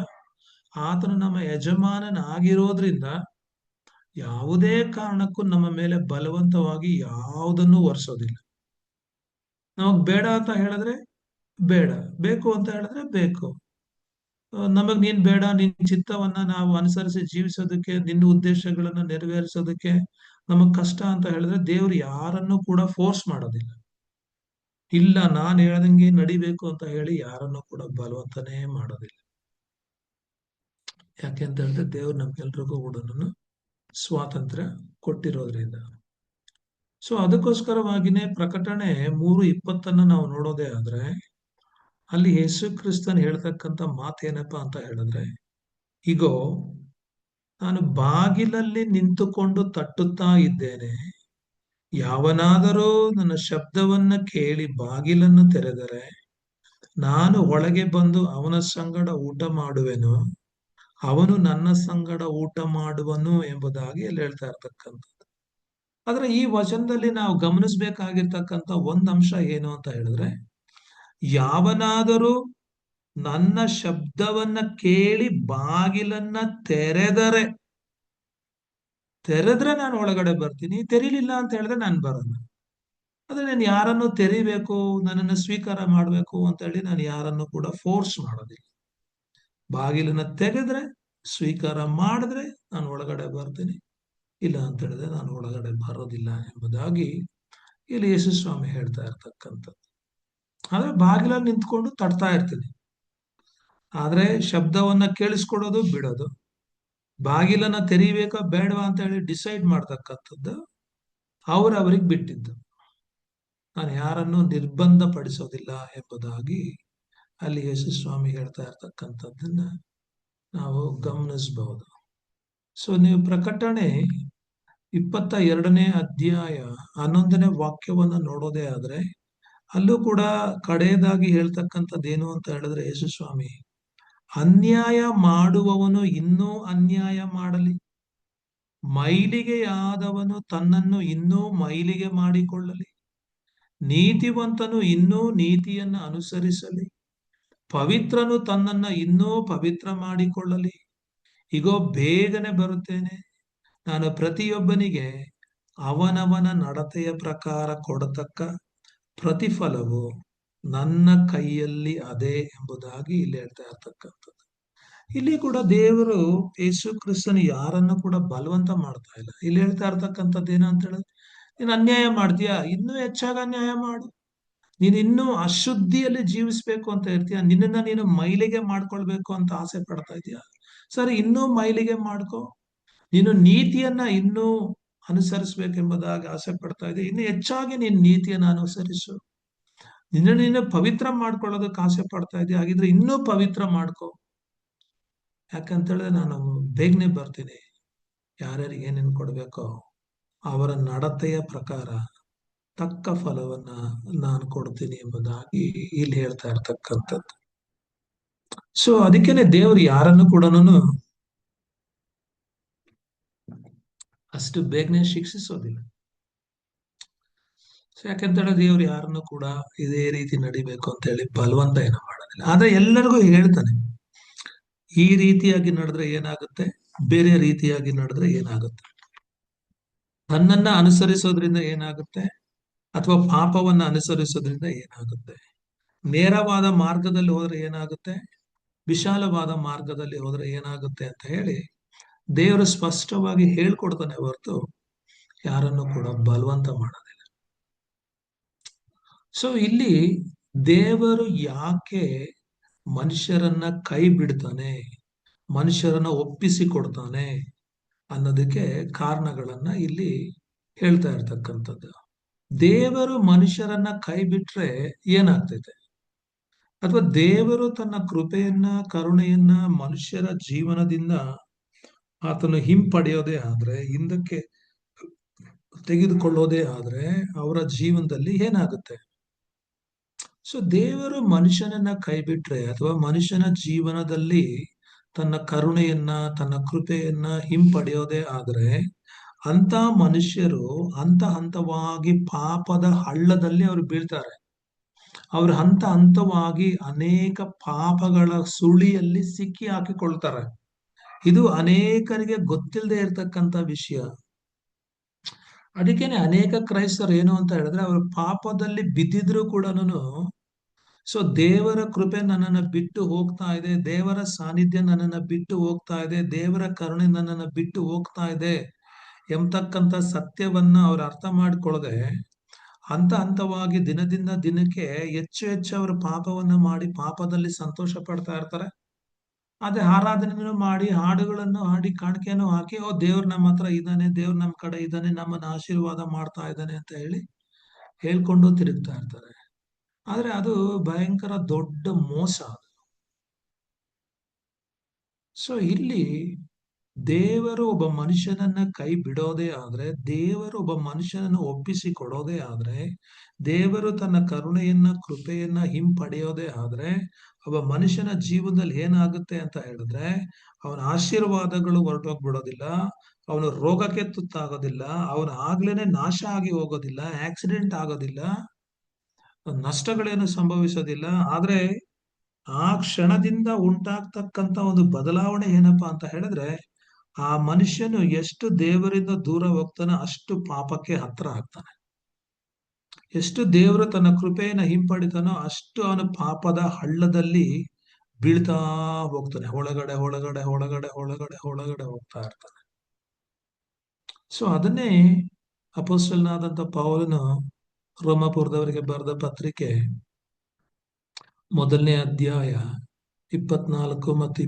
ಆತನು ನಮ್ಮ ಯಜಮಾನನಾಗಿರೋದ್ರಿಂದ ಯಾವುದೇ ಕಾರಣಕ್ಕೂ ನಮ್ಮ ಮೇಲೆ ಬಲವಂತವಾಗಿ ಯಾವುದನ್ನು ಹೊರಿಸೋದಿಲ್ಲ. ನಮಗ್ ಬೇಡ ಅಂತ ಹೇಳಿದ್ರೆ ಬೇಡ, ಬೇಕು ಅಂತ ಹೇಳಿದ್ರೆ ಬೇಕು. ನಮಗ್ ನೀನ್ ಬೇಡ, ನಿನ್ ಚಿತ್ತವನ್ನ ನಾವು ಅನುಸರಿಸಿ ಜೀವಿಸೋದಕ್ಕೆ, ನಿನ್ನ ಉದ್ದೇಶಗಳನ್ನ ನೆರವೇರಿಸೋದಕ್ಕೆ ನಮಗ್ ಕಷ್ಟ ಅಂತ ಹೇಳಿದ್ರೆ ದೇವ್ರು ಯಾರನ್ನು ಕೂಡ ಫೋರ್ಸ್ ಮಾಡೋದಿಲ್ಲ. ಇಲ್ಲ ನಾನು ಹೇಳ್ದಂಗೆ ನಡಿಬೇಕು ಅಂತ ಹೇಳಿ ಯಾರನ್ನು ಕೂಡ ಬಲವಂತನೇ ಮಾಡೋದಿಲ್ಲ. ಯಾಕೆಂತ ಹೇಳಿದ್ರೆ ದೇವ್ರು ನಮ್ಗೆಲ್ರಿಗೂ ಕೂಡ ಸ್ವಾತಂತ್ರ್ಯ ಕೊಟ್ಟಿರೋದ್ರಿಂದ. ಸೊ ಅದಕ್ಕೋಸ್ಕರವಾಗಿನೇ ಪ್ರಕಟಣೆ 3:20 ನಾವು ನೋಡೋದೇ ಆದ್ರೆ ಅಲ್ಲಿ ಯೇಸು ಕ್ರಿಸ್ತನ್ ಹೇಳ್ತಕ್ಕಂಥ ಮಾತೇನಪ್ಪಾ ಅಂತ ಹೇಳಿದ್ರೆ, ಇಗೋ ನಾನು ಬಾಗಿಲಲ್ಲಿ ನಿಂತುಕೊಂಡು ತಟ್ಟುತ್ತಾ ಇದ್ದೇನೆ. ಯಾವನಾದರೂ ನನ್ನ ಶಬ್ದವನ್ನ ಕೇಳಿ ಬಾಗಿಲನ್ನು ತೆರೆದರೆ ನಾನು ಒಳಗೆ ಬಂದು ಅವನ ಸಂಗಡ ಊಟ ಮಾಡುವೆನು, ಅವನು ನನ್ನ ಸಂಗಡ ಊಟ ಮಾಡುವನು ಎಂಬುದಾಗಿ ಅಲ್ಲಿ ಹೇಳ್ತಾ ಇರ್ತಕ್ಕಂಥದ್ದು. ಆದ್ರೆ ಈ ವಚನದಲ್ಲಿ ನಾವು ಗಮನಿಸಬೇಕಾಗಿರ್ತಕ್ಕಂಥ ಒಂದ್ ಅಂಶ ಏನು ಅಂತ ಹೇಳಿದ್ರೆ, ಯಾವನಾದರೂ ನನ್ನ ಶಬ್ದವನ್ನ ಕೇಳಿ ಬಾಗಿಲನ್ನ ತೆರೆದ್ರೆ ನಾನು ಒಳಗಡೆ ಬರ್ತೀನಿ, ತೆರೀಲಿಲ್ಲ ಅಂತ ಹೇಳಿದ್ರೆ ನಾನು ಬರಲ್ಲ. ಆದ್ರೆ ನಾನು ಯಾರನ್ನು ತೆರಿಬೇಕು, ನನ್ನನ್ನು ಸ್ವೀಕಾರ ಮಾಡಬೇಕು ಅಂತ ಹೇಳಿ ನಾನು ಯಾರನ್ನು ಕೂಡ ಫೋರ್ಸ್ ಮಾಡೋದಿಲ್ಲ. ಬಾಗಿಲನ್ನ ತೆಗೆದ್ರೆ, ಸ್ವೀಕಾರ ಮಾಡಿದ್ರೆ ನಾನು ಒಳಗಡೆ ಬರ್ತೀನಿ, ಇಲ್ಲ ಅಂತ ಹೇಳಿದ್ರೆ ನಾನು ಒಳಗಡೆ ಬರೋದಿಲ್ಲ ಎಂಬುದಾಗಿ ಇಲ್ಲಿ ಯೇಸು ಸ್ವಾಮಿ ಹೇಳ್ತಾ ಇರ್ತಕ್ಕಂಥದ್ದು. ಆದ್ರೆ ಬಾಗಿಲಲ್ಲಿ ನಿಂತ್ಕೊಂಡು ತಟ್ತಾ ಇರ್ತೀನಿ, ಆದ್ರೆ ಶಬ್ದವನ್ನ ಕೇಳಿಸ್ಕೊಡೋದು ಬಿಡೋದು, ಬಾಗಿಲನ್ನ ತೆರೀಬೇಕಾ ಬೇಡವಾ ಅಂತ ಹೇಳಿ ಡಿಸೈಡ್ ಮಾಡ್ತಕ್ಕಂಥದ್ದು ಅವ್ರಿಗೆ ಬಿಟ್ಟಿದ್ದು. ನಾನು ಯಾರನ್ನು ನಿರ್ಬಂಧ ಪಡಿಸೋದಿಲ್ಲ ಎಂಬುದಾಗಿ ಅಲ್ಲಿ ಯೇಸು ಸ್ವಾಮಿ ಹೇಳ್ತಾ ಇರ್ತಕ್ಕಂಥದ್ದನ್ನ ನಾವು ಗಮನಿಸಬಹುದು. ಸೊ ನೀವು ಪ್ರಕಟಣೆ 22ನೇ ಅಧ್ಯಾಯ 11ನೇ ವಾಕ್ಯವನ್ನ ನೋಡೋದೇ ಆದ್ರೆ ಅಲ್ಲೂ ಕೂಡ ಕಡೆಯದಾಗಿ ಹೇಳ್ತಕ್ಕಂಥದ್ದೇನು ಅಂತ ಹೇಳಿದ್ರೆ, ಯೇಸು ಸ್ವಾಮಿ ಅನ್ಯಾಯ ಮಾಡುವವನು ಇನ್ನೂ ಅನ್ಯಾಯ ಮಾಡಲಿ, ಮೈಲಿಗೆಯಾದವನು ತನ್ನನ್ನು ಇನ್ನೂ ಮೈಲಿಗೆ ಮಾಡಿಕೊಳ್ಳಲಿ, ನೀತಿವಂತನು ಇನ್ನೂ ನೀತಿಯನ್ನು ಅನುಸರಿಸಲಿ, ಪವಿತ್ರನು ತನ್ನನ್ನ ಇನ್ನೂ ಪವಿತ್ರ ಮಾಡಿಕೊಳ್ಳಲಿ. ಇಗೋ ಬೇಗನೆ ಬರುತ್ತೇನೆ, ನಾನು ಪ್ರತಿಯೊಬ್ಬನಿಗೆ ಅವನವನ ನಡತೆಯ ಪ್ರಕಾರ ಕೊಡತಕ್ಕ ಪ್ರತಿಫಲವು ನನ್ನ ಕೈಯಲ್ಲಿ ಅದೇ ಎಂಬುದಾಗಿ ಇಲ್ಲಿ ಹೇಳ್ತಾ ಇರ್ತಕ್ಕಂಥದ್ದು. ಇಲ್ಲಿ ಕೂಡ ದೇವರು ಯೇಸು ಕ್ರಿಸ್ತನು ಯಾರನ್ನು ಕೂಡ ಬಲವಂತ ಮಾಡ್ತಾ ಇಲ್ಲ. ಇಲ್ಲಿ ಹೇಳ್ತಾ ಇರ್ತಕ್ಕಂಥದ್ದು ಏನು ಅಂತ ಹೇಳಿದ್ರೆ, ನೀನು ಅನ್ಯಾಯ ಮಾಡ್ತೀಯಾ, ಇನ್ನೂ ಹೆಚ್ಚಾಗಿ ಅನ್ಯಾಯ ಮಾಡು. ನೀನು ಇನ್ನೂ ಅಶುದ್ಧಿಯಲ್ಲಿ ಜೀವಿಸ್ಬೇಕು ಅಂತ ಇರ್ತೀಯ, ನಿನ್ನನ್ನ ನೀನು ಮೈಲಿಗೆ ಮಾಡ್ಕೊಳ್ಬೇಕು ಅಂತ ಆಸೆ ಪಡ್ತಾ ಇದೀಯ, ಸರಿ ಇನ್ನೂ ಮೈಲಿಗೆ ಮಾಡ್ಕೊ. ನೀನು ನೀತಿಯನ್ನ ಇನ್ನೂ ಅನುಸರಿಸ್ಬೇಕೆಂಬುದಾಗಿ ಆಸೆ ಪಡ್ತಾ ಇದೆಯಾ, ಇನ್ನು ಹೆಚ್ಚಾಗಿ ನೀನು ನೀತಿಯನ್ನು ಅನುಸರಿಸು. ನಿನ್ನ ನೀನು ಪವಿತ್ರ ಮಾಡ್ಕೊಳ್ಳೋದಕ್ಕೆ ಆಸೆ ಪಡ್ತಾ ಇದೆಯಾ, ಹಾಗಿದ್ರೆ ಇನ್ನೂ ಪವಿತ್ರ ಮಾಡ್ಕೊ. ಯಾಕಂತ ಹೇಳಿದ್ರೆ ನಾನು ಬೇಗನೆ ಬರ್ತೀನಿ, ಯಾರ್ಯಾರಿಗೆ ಏನೇನು ಕೊಡ್ಬೇಕೋ ಅವರ ನಡತೆಯ ಪ್ರಕಾರ ತಕ್ಕ ಫಲವನ್ನ ನಾನು ಕೊಡ್ತೀನಿ ಎಂಬುದಾಗಿ ಇಲ್ಲಿ ಹೇಳ್ತಾ ಇರ್ತಕ್ಕಂಥದ್ದು. ಸೊ ಅದಕ್ಕೇನೆ ದೇವರು ಯಾರನ್ನು ಕೂಡ ಅಷ್ಟು ಬೇಗನೆ ಶಿಕ್ಷಿಸೋದಿಲ್ಲ. ಯಾಕಂತ ಹೇಳಿದ್ರೆ ದೇವ್ರು ಯಾರನ್ನು ಕೂಡ ಇದೇ ರೀತಿ ನಡಿಬೇಕು ಅಂತ ಹೇಳಿ ಬಲವಂತ ಏನೋ ಮಾಡೋದಿಲ್ಲ. ಆದ್ರೆ ಎಲ್ಲರಿಗೂ ಹೇಳ್ತಾನೆ, ಈ ರೀತಿಯಾಗಿ ನಡೆದ್ರೆ ಏನಾಗುತ್ತೆ, ಬೇರೆ ರೀತಿಯಾಗಿ ನಡೆದ್ರೆ ಏನಾಗುತ್ತೆ, ತನ್ನನ್ನ ಅನುಸರಿಸೋದ್ರಿಂದ ಏನಾಗುತ್ತೆ ಅಥವಾ ಪಾಪವನ್ನ ಅನುಸರಿಸೋದ್ರಿಂದ ಏನಾಗುತ್ತೆ, ನೇರವಾದ ಮಾರ್ಗದಲ್ಲಿ ಹೋದ್ರೆ ಏನಾಗುತ್ತೆ, ವಿಶಾಲವಾದ ಮಾರ್ಗದಲ್ಲಿ ಹೋದ್ರೆ ಏನಾಗುತ್ತೆ ಅಂತ ಹೇಳಿ ದೇವರು ಸ್ಪಷ್ಟವಾಗಿ ಹೇಳ್ಕೊಡ್ತಾನೆ ಹೊರತು ಯಾರನ್ನು ಕೂಡ ಬಲವಂತ ಮಾಡೋದಿಲ್ಲ. ಸೊ ಇಲ್ಲಿ ದೇವರು ಯಾಕೆ ಮನುಷ್ಯರನ್ನ ಕೈ ಬಿಡ್ತಾನೆ, ಮನುಷ್ಯರನ್ನ ಒಪ್ಪಿಸಿಕೊಡ್ತಾನೆ ಅನ್ನೋದಕ್ಕೆ ಕಾರಣಗಳನ್ನ ಇಲ್ಲಿ ಹೇಳ್ತಾ ಇರ್ತಕ್ಕಂಥದ್ದು. ದೇವರು ಮನುಷ್ಯರನ್ನ ಕೈ ಬಿಟ್ರೆ ಏನಾಗ್ತೈತೆ, ಅಥವಾ ದೇವರು ತನ್ನ ಕೃಪೆಯನ್ನ ಕರುಣೆಯನ್ನ ಮನುಷ್ಯರ ಜೀವನದಿಂದ ಆತನು ಹಿಂಪಡೆಯೋದೇ ಆದ್ರೆ, ಹಿಂದಕ್ಕೆ ತೆಗೆದುಕೊಳ್ಳೋದೇ ಆದ್ರೆ ಅವರ ಜೀವನದಲ್ಲಿ ಏನಾಗುತ್ತೆ. ಸೊ ದೇವರು ಮನುಷ್ಯನನ್ನ ಕೈ ಬಿಟ್ರೆ ಅಥವಾ ಮನುಷ್ಯನ ಜೀವನದಲ್ಲಿ ತನ್ನ ಕರುಣೆಯನ್ನ ತನ್ನ ಕೃಪೆಯನ್ನ ಹಿಂಪಡೆಯೋದೇ ಆದ್ರೆ ಅಂತ ಮನುಷ್ಯರು ಹಂತ ಹಂತವಾಗಿ ಪಾಪದ ಹಳ್ಳದಲ್ಲಿ ಅವರು ಬೀಳ್ತಾರೆ. ಅವರು ಹಂತ ಹಂತವಾಗಿ ಅನೇಕ ಪಾಪಗಳ ಸುಳಿಯಲ್ಲಿ ಸಿಕ್ಕಿ ಹಾಕಿಕೊಳ್ತಾರೆ. ಇದು ಅನೇಕರಿಗೆ ಗೊತ್ತಿಲ್ಲದೆ ಇರತಕ್ಕಂತ ವಿಷಯ. ಅದಕ್ಕೇನೆ ಅನೇಕ ಕ್ರೈಸ್ತರು ಏನು ಅಂತ ಹೇಳಿದ್ರೆ, ಅವರು ಪಾಪದಲ್ಲಿ ಬಿದ್ದಿದ್ರು ಕೂಡ ಸೊ ದೇವರ ಕೃಪೆ ನನ್ನನ್ನ ಬಿಟ್ಟು ಹೋಗ್ತಾ ಇದೆ, ದೇವರ ಸಾನ್ನಿಧ್ಯ ನನ್ನನ್ನ ಬಿಟ್ಟು ಹೋಗ್ತಾ ಇದೆ, ದೇವರ ಕರುಣೆ ನನ್ನನ್ನ ಬಿಟ್ಟು ಹೋಗ್ತಾ ಇದೆ ಎಂಬತಕ್ಕಂಥ ಸತ್ಯವನ್ನ ಅವ್ರು ಅರ್ಥ ಮಾಡ್ಕೊಳ್ಳದೆ ಹಂತ ಹಂತವಾಗಿ ದಿನದಿಂದ ದಿನಕ್ಕೆ ಹೆಚ್ಚು ಹೆಚ್ಚು ಅವರು ಪಾಪವನ್ನ ಮಾಡಿ ಪಾಪದಲ್ಲಿ ಸಂತೋಷ ಪಡ್ತಾ ಇರ್ತಾರೆ. ಅದೇ ಆರಾಧನೆಯನ್ನು ಮಾಡಿ ಹಾಡುಗಳನ್ನು ಹಾಡಿ ಕಾಣಿಕೆಯನ್ನು ಹಾಕಿ ಓ ದೇವ್ರು ನಮ್ಮ ಹತ್ರ ಇದ್ದಾನೆ, ದೇವ್ರು ನಮ್ಮ ಕಡೆ ಇದ್ದಾನೆ, ನಮ್ಮನ್ನ ಆಶೀರ್ವಾದ ಮಾಡ್ತಾ ಇದ್ದಾನೆ ಅಂತ ಹೇಳಿ ಹೇಳ್ಕೊಂಡು ತಿರುಗ್ತಾ ಇರ್ತಾರೆ. ಆದ್ರೆ ಅದು ಭಯಂಕರ ದೊಡ್ಡ ಮೋಸ. ಸೊ ಇಲ್ಲಿ ದೇವರು ಒಬ್ಬ ಮನುಷ್ಯನನ್ನ ಕೈ ಬಿಡೋದೇ ಆದ್ರೆ, ದೇವರು ಒಬ್ಬ ಮನುಷ್ಯನನ್ನು ಒಪ್ಪಿಸಿ ಕೊಡೋದೇ ಆದ್ರೆ, ದೇವರು ತನ್ನ ಕರುಣೆಯನ್ನ ಕೃಪೆಯನ್ನ ಹಿಂಪಡೆಯೋದೇ ಆದ್ರೆ, ಒಬ್ಬ ಮನುಷ್ಯನ ಜೀವನದಲ್ಲಿ ಏನಾಗುತ್ತೆ ಅಂತ ಹೇಳಿದ್ರೆ, ಅವನ ಆಶೀರ್ವಾದಗಳು ಹೊರಟೋಗ್ಬಿಡೋದಿಲ್ಲ, ಅವನು ರೋಗಕ್ಕೆ ತುತ್ತಾಗೋದಿಲ್ಲ, ಅವನ ಆಗ್ಲೇನೆ ನಾಶ ಆಗಿ ಹೋಗೋದಿಲ್ಲ, ಆಕ್ಸಿಡೆಂಟ್ ಆಗೋದಿಲ್ಲ, ನಷ್ಟಗಳೇನು ಸಂಭವಿಸೋದಿಲ್ಲ. ಆದ್ರೆ ಆ ಕ್ಷಣದಿಂದ ಉಂಟಾಗ್ತಕ್ಕಂತ ಒಂದು ಬದಲಾವಣೆ ಏನಪ್ಪಾ ಅಂತ ಹೇಳಿದ್ರೆ, ಆ ಮನುಷ್ಯನು ಎಷ್ಟು ದೇವರಿಂದ ದೂರ ಹೋಗ್ತಾನೆ ಅಷ್ಟು ಪಾಪಕ್ಕೆ ಹತ್ರ ಆಗ್ತಾನೆ. ಎಷ್ಟು ದೇವರು ತನ್ನ ಕೃಪೆಯನ್ನ ಹಿಂಪಡಿತಾನೋ ಅಷ್ಟು ಅವನು ಪಾಪದ ಹಳ್ಳದಲ್ಲಿ ಬೀಳ್ತಾ ಹೋಗ್ತಾನೆ, ಒಳಗಡೆ ಒಳಗಡೆ ಒಳಗಡೆ ಒಳಗಡೆ ಒಳಗಡೆ ಹೋಗ್ತಾ ಇರ್ತಾನೆ. ಸೊ ಅದನ್ನೇ ಅಪೊಸ್ತಲನಾದಂತ ಪೌಲನು ರೋಮಾಪುರದವರಿಗೆ ಬರೆದ ಪತ್ರಿಕೆ 1ನೇ ಅಧ್ಯಾಯ 24 ಮತ್ತು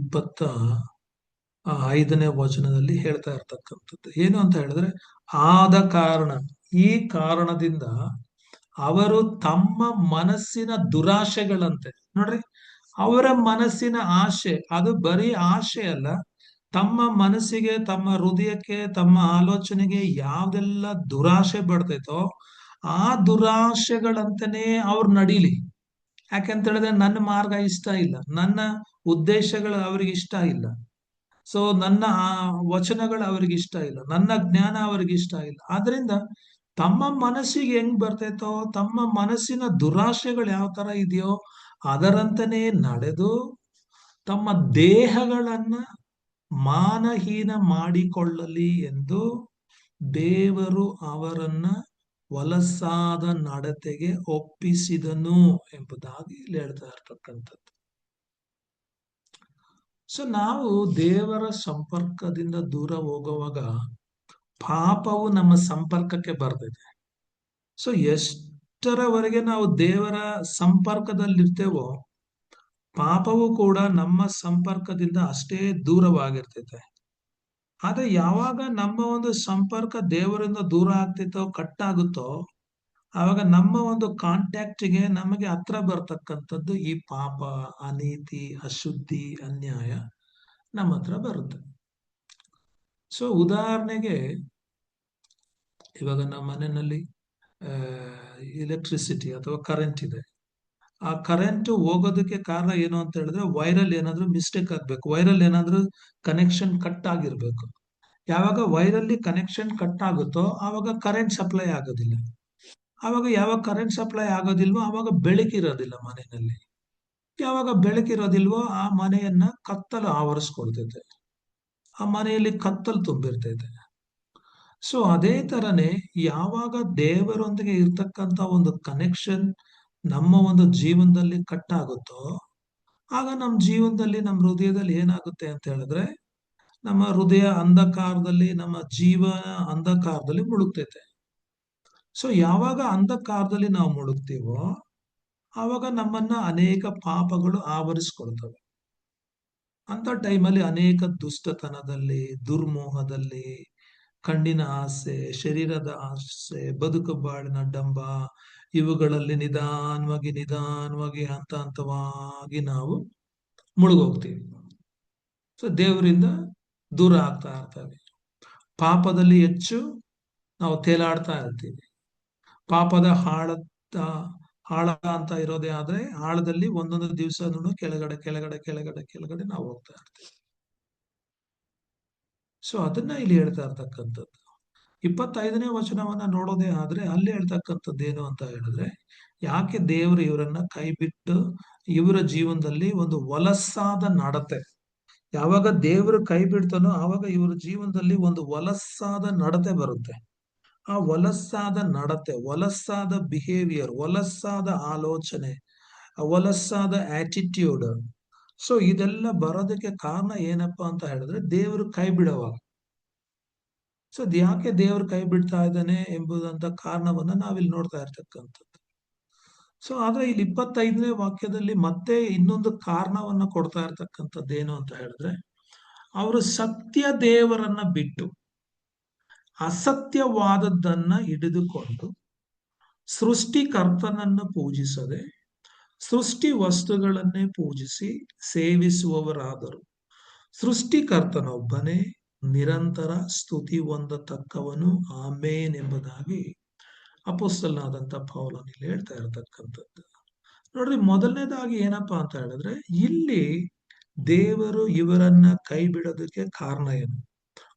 25ನೇ ವಚನದಲ್ಲಿ ಹೇಳ್ತಾ ಇರ್ತಕ್ಕಂಥದ್ದು ಏನು ಅಂತ ಹೇಳಿದ್ರೆ, ಆದ ಕಾರಣ ಈ ಕಾರಣದಿಂದ ಅವರು ತಮ್ಮ ಮನಸ್ಸಿನ ದುರಾಶೆಗಳಂತೆ, ನೋಡ್ರಿ, ಅವರ ಮನಸ್ಸಿನ ಆಶೆ, ಅದು ಬರೀ ಆಶೆ ಅಲ್ಲ, ತಮ್ಮ ಮನಸ್ಸಿಗೆ, ತಮ್ಮ ಹೃದಯಕ್ಕೆ, ತಮ್ಮ ಆಲೋಚನೆಗೆ ಯಾವ್ದೆಲ್ಲ ದುರಾಶೆ ಬರ್ತೈತೋ ಆ ದುರಾಶೆಗಳಂತೆನೇ ಅವ್ರು ನಡೀಲಿ. ಯಾಕೆಂತ ಹೇಳಿದ್ರೆ ನನ್ನ ಮಾರ್ಗ ಇಷ್ಟ ಇಲ್ಲ, ನನ್ನ ಉದ್ದೇಶಗಳು ಅವ್ರಿಗೆ ಇಷ್ಟ ಇಲ್ಲ, ಸೊ ನನ್ನ ಆ ವಚನಗಳು ಅವ್ರಿಗೆ ಇಷ್ಟ ಇಲ್ಲ, ನನ್ನ ಜ್ಞಾನ ಅವ್ರಿಗೆ ಇಷ್ಟ ಇಲ್ಲ. ಆದ್ರಿಂದ ತಮ್ಮ ಮನಸ್ಸಿಗೆ ಹೆಂಗ್ ಬರ್ತೈತೋ, ತಮ್ಮ ಮನಸ್ಸಿನ ದುರಾಶೆಗಳು ಯಾವ ತರ ಇದೆಯೋ ಅದರಂತನೇ ನಡೆದು ತಮ್ಮ ದೇಹಗಳನ್ನ ಮಾನಹೀನ ಮಾಡಿಕೊಳ್ಳಲಿ ಎಂದು ದೇವರು ಅವರನ್ನ ವಲಸಾದ ನಡತೆಗೆ ಒಪ್ಪಿಸಿದನು ಎಂಬುದಾಗಿ ಇಲ್ಲಿ ಹೇಳ್ತಾ ಇರ್ತಕ್ಕಂಥದ್ದು. ಸೊ ನಾವು ದೇವರ ಸಂಪರ್ಕದಿಂದ ದೂರ ಹೋಗುವಾಗ ಪಾಪವು ನಮ್ಮ ಸಂಪರ್ಕಕ್ಕೆ ಬರ್ತೈತೆ. ಸೊ ಎಷ್ಟರವರೆಗೆ ನಾವು ದೇವರ ಸಂಪರ್ಕದಲ್ಲಿರ್ತೇವೋ ಪಾಪವು ಕೂಡ ನಮ್ಮ ಸಂಪರ್ಕದಿಂದ ಅಷ್ಟೇ ದೂರವಾಗಿರ್ತೈತೆ. ಆದ್ರೆ ಯಾವಾಗ ನಮ್ಮ ಒಂದು ಸಂಪರ್ಕ ದೇವರಿಂದ ದೂರ ಆಗ್ತೈತೋ, ಕಟ್ ಆಗುತ್ತೋ, ಆವಾಗ ನಮ್ಮ ಒಂದು ಕಾಂಟ್ಯಾಕ್ಟ್ಗೆ ನಮಗೆ ಹತ್ರ ಬರ್ತಕ್ಕಂಥದ್ದು ಈ ಪಾಪ, ಅನೀತಿ, ಅಶುದ್ಧಿ, ಅನ್ಯಾಯ ನಮ್ಮ ಹತ್ರ ಬರುತ್ತೆ. ಸೊ ಉದಾಹರಣೆಗೆ ಇವಾಗ ನಮ್ಮ ಮನೆಯಲ್ಲಿ ಎಲೆಕ್ಟ್ರಿಸಿಟಿ ಅಥವಾ ಕರೆಂಟ್ ಇದೆ. ಆ ಕರೆಂಟ್ ಹೋಗೋದಕ್ಕೆ ಕಾರಣ ಏನು ಅಂತ ಹೇಳಿದ್ರೆ, ವೈರಲ್ ಏನಾದ್ರೂ ಮಿಸ್ಟೇಕ್ ಆಗ್ಬೇಕು, ವೈರಲ್ ಏನಾದ್ರೂ ಕನೆಕ್ಷನ್ ಕಟ್ ಆಗಿರ್ಬೇಕು. ಯಾವಾಗ ವೈರಲ್ಲಿ ಕನೆಕ್ಷನ್ ಕಟ್ ಆಗುತ್ತೋ ಆವಾಗ ಕರೆಂಟ್ ಸಪ್ಲೈ ಆಗೋದಿಲ್ಲ. ಆವಾಗ ಯಾವಾಗ ಕರೆಂಟ್ ಸಪ್ಲೈ ಆಗೋದಿಲ್ವೋ ಆವಾಗ ಬೆಳಕಿರೋದಿಲ್ಲ ಮನೆಯಲ್ಲಿ. ಯಾವಾಗ ಬೆಳಕಿರೋದಿಲ್ವೋ ಆ ಮನೆಯನ್ನ ಕತ್ತಲು ಆವರಿಸ್ಕೊಳ್ತೈತೆ, ಆ ಮನೆಯಲ್ಲಿ ಕತ್ತಲು ತುಂಬಿರ್ತೈತೆ. ಸೊ ಅದೇ ತರನೇ ಯಾವಾಗ ದೇವರೊಂದಿಗೆ ಇರ್ತಕ್ಕಂಥ ಒಂದು ಕನೆಕ್ಷನ್ ನಮ್ಮ ಒಂದು ಜೀವನದಲ್ಲಿ ಕಟ್ ಆಗುತ್ತೋ ಆಗ ನಮ್ಮ ಜೀವನದಲ್ಲಿ, ನಮ್ಮ ಹೃದಯದಲ್ಲಿ ಏನಾಗುತ್ತೆ ಅಂತ ಹೇಳಿದ್ರೆ, ನಮ್ಮ ಹೃದಯ ಅಂಧಕಾರದಲ್ಲಿ, ನಮ್ಮ ಜೀವನ ಅಂಧಕಾರದಲ್ಲಿ ಮುಳುಗ್ತೈತೆ. ಸೊ ಯಾವಾಗ ಅಂಧಕಾರದಲ್ಲಿ ನಾವು ಮುಳುಗ್ತೀವೋ ಆವಾಗ ನಮ್ಮನ್ನ ಅನೇಕ ಪಾಪಗಳು ಆವರಿಸ್ಕೊಳ್ತವೆ. ಅಂತ ಟೈಮಲ್ಲಿ ಅನೇಕ ದುಷ್ಟತನದಲ್ಲಿ, ದುರ್ಮೋಹದಲ್ಲಿ, ಕಣ್ಣಿನ ಆಸೆ, ಶರೀರದ ಆಸೆ, ಬದುಕು ಬಾಳಿನ ಡಂಬ, ಇವುಗಳಲ್ಲಿ ನಿಧಾನವಾಗಿ ನಿಧಾನವಾಗಿ ಹಂತ ಹಂತವಾಗಿ ನಾವು ಮುಳುಗೋಗ್ತೀವಿ. ಸೊ ದೇವರಿಂದ ದೂರ ಆಗ್ತಾ ಇರ್ತೇವೆ. ಪಾಪದಲ್ಲಿ ಹೆಚ್ಚು ನಾವು ತೇಲಾಡ್ತಾ ಇರ್ತೀವಿ. ಪಾಪದ ಆಳ ಅಂತ ಇರೋದೇ ಆದ್ರೆ ಆಳದಲ್ಲಿ ಒಂದೊಂದು ದಿವಸ ಕೆಳಗಡೆ ಕೆಳಗಡೆ ಕೆಳಗಡೆ ಕೆಳಗಡೆ ನಾವು ಹೋಗ್ತಾ ಇರ್ತೀವಿ. ಸೊ ಅದನ್ನ ಇಲ್ಲಿ ಹೇಳ್ತಾ ಇರ್ತಕ್ಕಂಥದ್ದು 25ನೇ ವಚನವನ್ನ ನೋಡೋದೇ ಆದ್ರೆ ಅಲ್ಲಿ ಹೇಳ್ತಕ್ಕಂಥದ್ದು ಏನು ಅಂತ ಹೇಳಿದ್ರೆ, ಯಾಕೆ ದೇವರು ಇವರನ್ನ ಕೈ ಬಿಟ್ಟು ಇವರ ಜೀವನದಲ್ಲಿ ಒಂದು ವಲಸ್ಸಾದ ನಡತೆ, ಯಾವಾಗ ದೇವರು ಕೈ ಬಿಡ್ತಾನೋ ಆವಾಗ ಇವರ ಜೀವನದಲ್ಲಿ ಒಂದು ವಲಸ್ಸಾದ ನಡತೆ ಬರುತ್ತೆ. ಆ ವಲಸ್ಸಾದ ನಡತೆ, ವಲಸ್ಸಾದ ಬಿಹೇವಿಯರ್, ವಲಸ್ಸಾದ ಆಲೋಚನೆ, ವಲಸ್ಸಾದ ಆಟಿಟ್ಯೂಡ್, ಸೊ ಇದೆಲ್ಲ ಬರೋದಕ್ಕೆ ಕಾರಣ ಏನಪ್ಪಾ ಅಂತ ಹೇಳಿದ್ರೆ ದೇವರು ಕೈ ಬಿಡುವಾಗ. ಸೊ ಅದು ಯಾಕೆ ದೇವರು ಕೈ ಬಿಡ್ತಾ ಇದ್ದಾನೆ ಎಂಬುದಂತ ಕಾರಣವನ್ನ ನಾವಿಲ್ಲಿ ನೋಡ್ತಾ ಇರ್ತಕ್ಕಂಥದ್ದು. ಸೊ ಆದ್ರೆ ಇಲ್ಲಿ 25ನೇ ವಾಕ್ಯದಲ್ಲಿ ಮತ್ತೆ ಇನ್ನೊಂದು ಕಾರಣವನ್ನ ಕೊಡ್ತಾ ಇರ್ತಕ್ಕಂಥದ್ದು ಏನು ಅಂತ ಹೇಳಿದ್ರೆ, ಅವರು ಸತ್ಯ ದೇವರನ್ನ ಬಿಟ್ಟು ಅಸತ್ಯವಾದದ್ದನ್ನ ಹಿಡಿದುಕೊಂಡು ಸೃಷ್ಟಿಕರ್ತನನ್ನು ಪೂಜಿಸದೆ ಸೃಷ್ಟಿ ವಸ್ತುಗಳನ್ನೇ ಪೂಜಿಸಿ ಸೇವಿಸುವವರಾದರು. ಸೃಷ್ಟಿಕರ್ತನೊಬ್ಬನೇ ನಿರಂತರ ಸ್ತುತಿ ಹೊಂದತಕ್ಕವನು, ಆಮೇನ್ ಎಂಬುದಾಗಿ ಅಪೊಸ್ತಲನಾದಂಥ ಪೌಲನು ಇಲ್ಲಿ ಹೇಳ್ತಾ ಇರತಕ್ಕಂಥದ್ದು. ನೋಡ್ರಿ, ಮೊದಲನೇದಾಗಿ ಏನಪ್ಪಾ ಅಂತ ಹೇಳಿದ್ರೆ, ಇಲ್ಲಿ ದೇವರು ಇವರನ್ನ ಕೈ ಬಿಡೋದಕ್ಕೆ ಕಾರಣ ಏನು?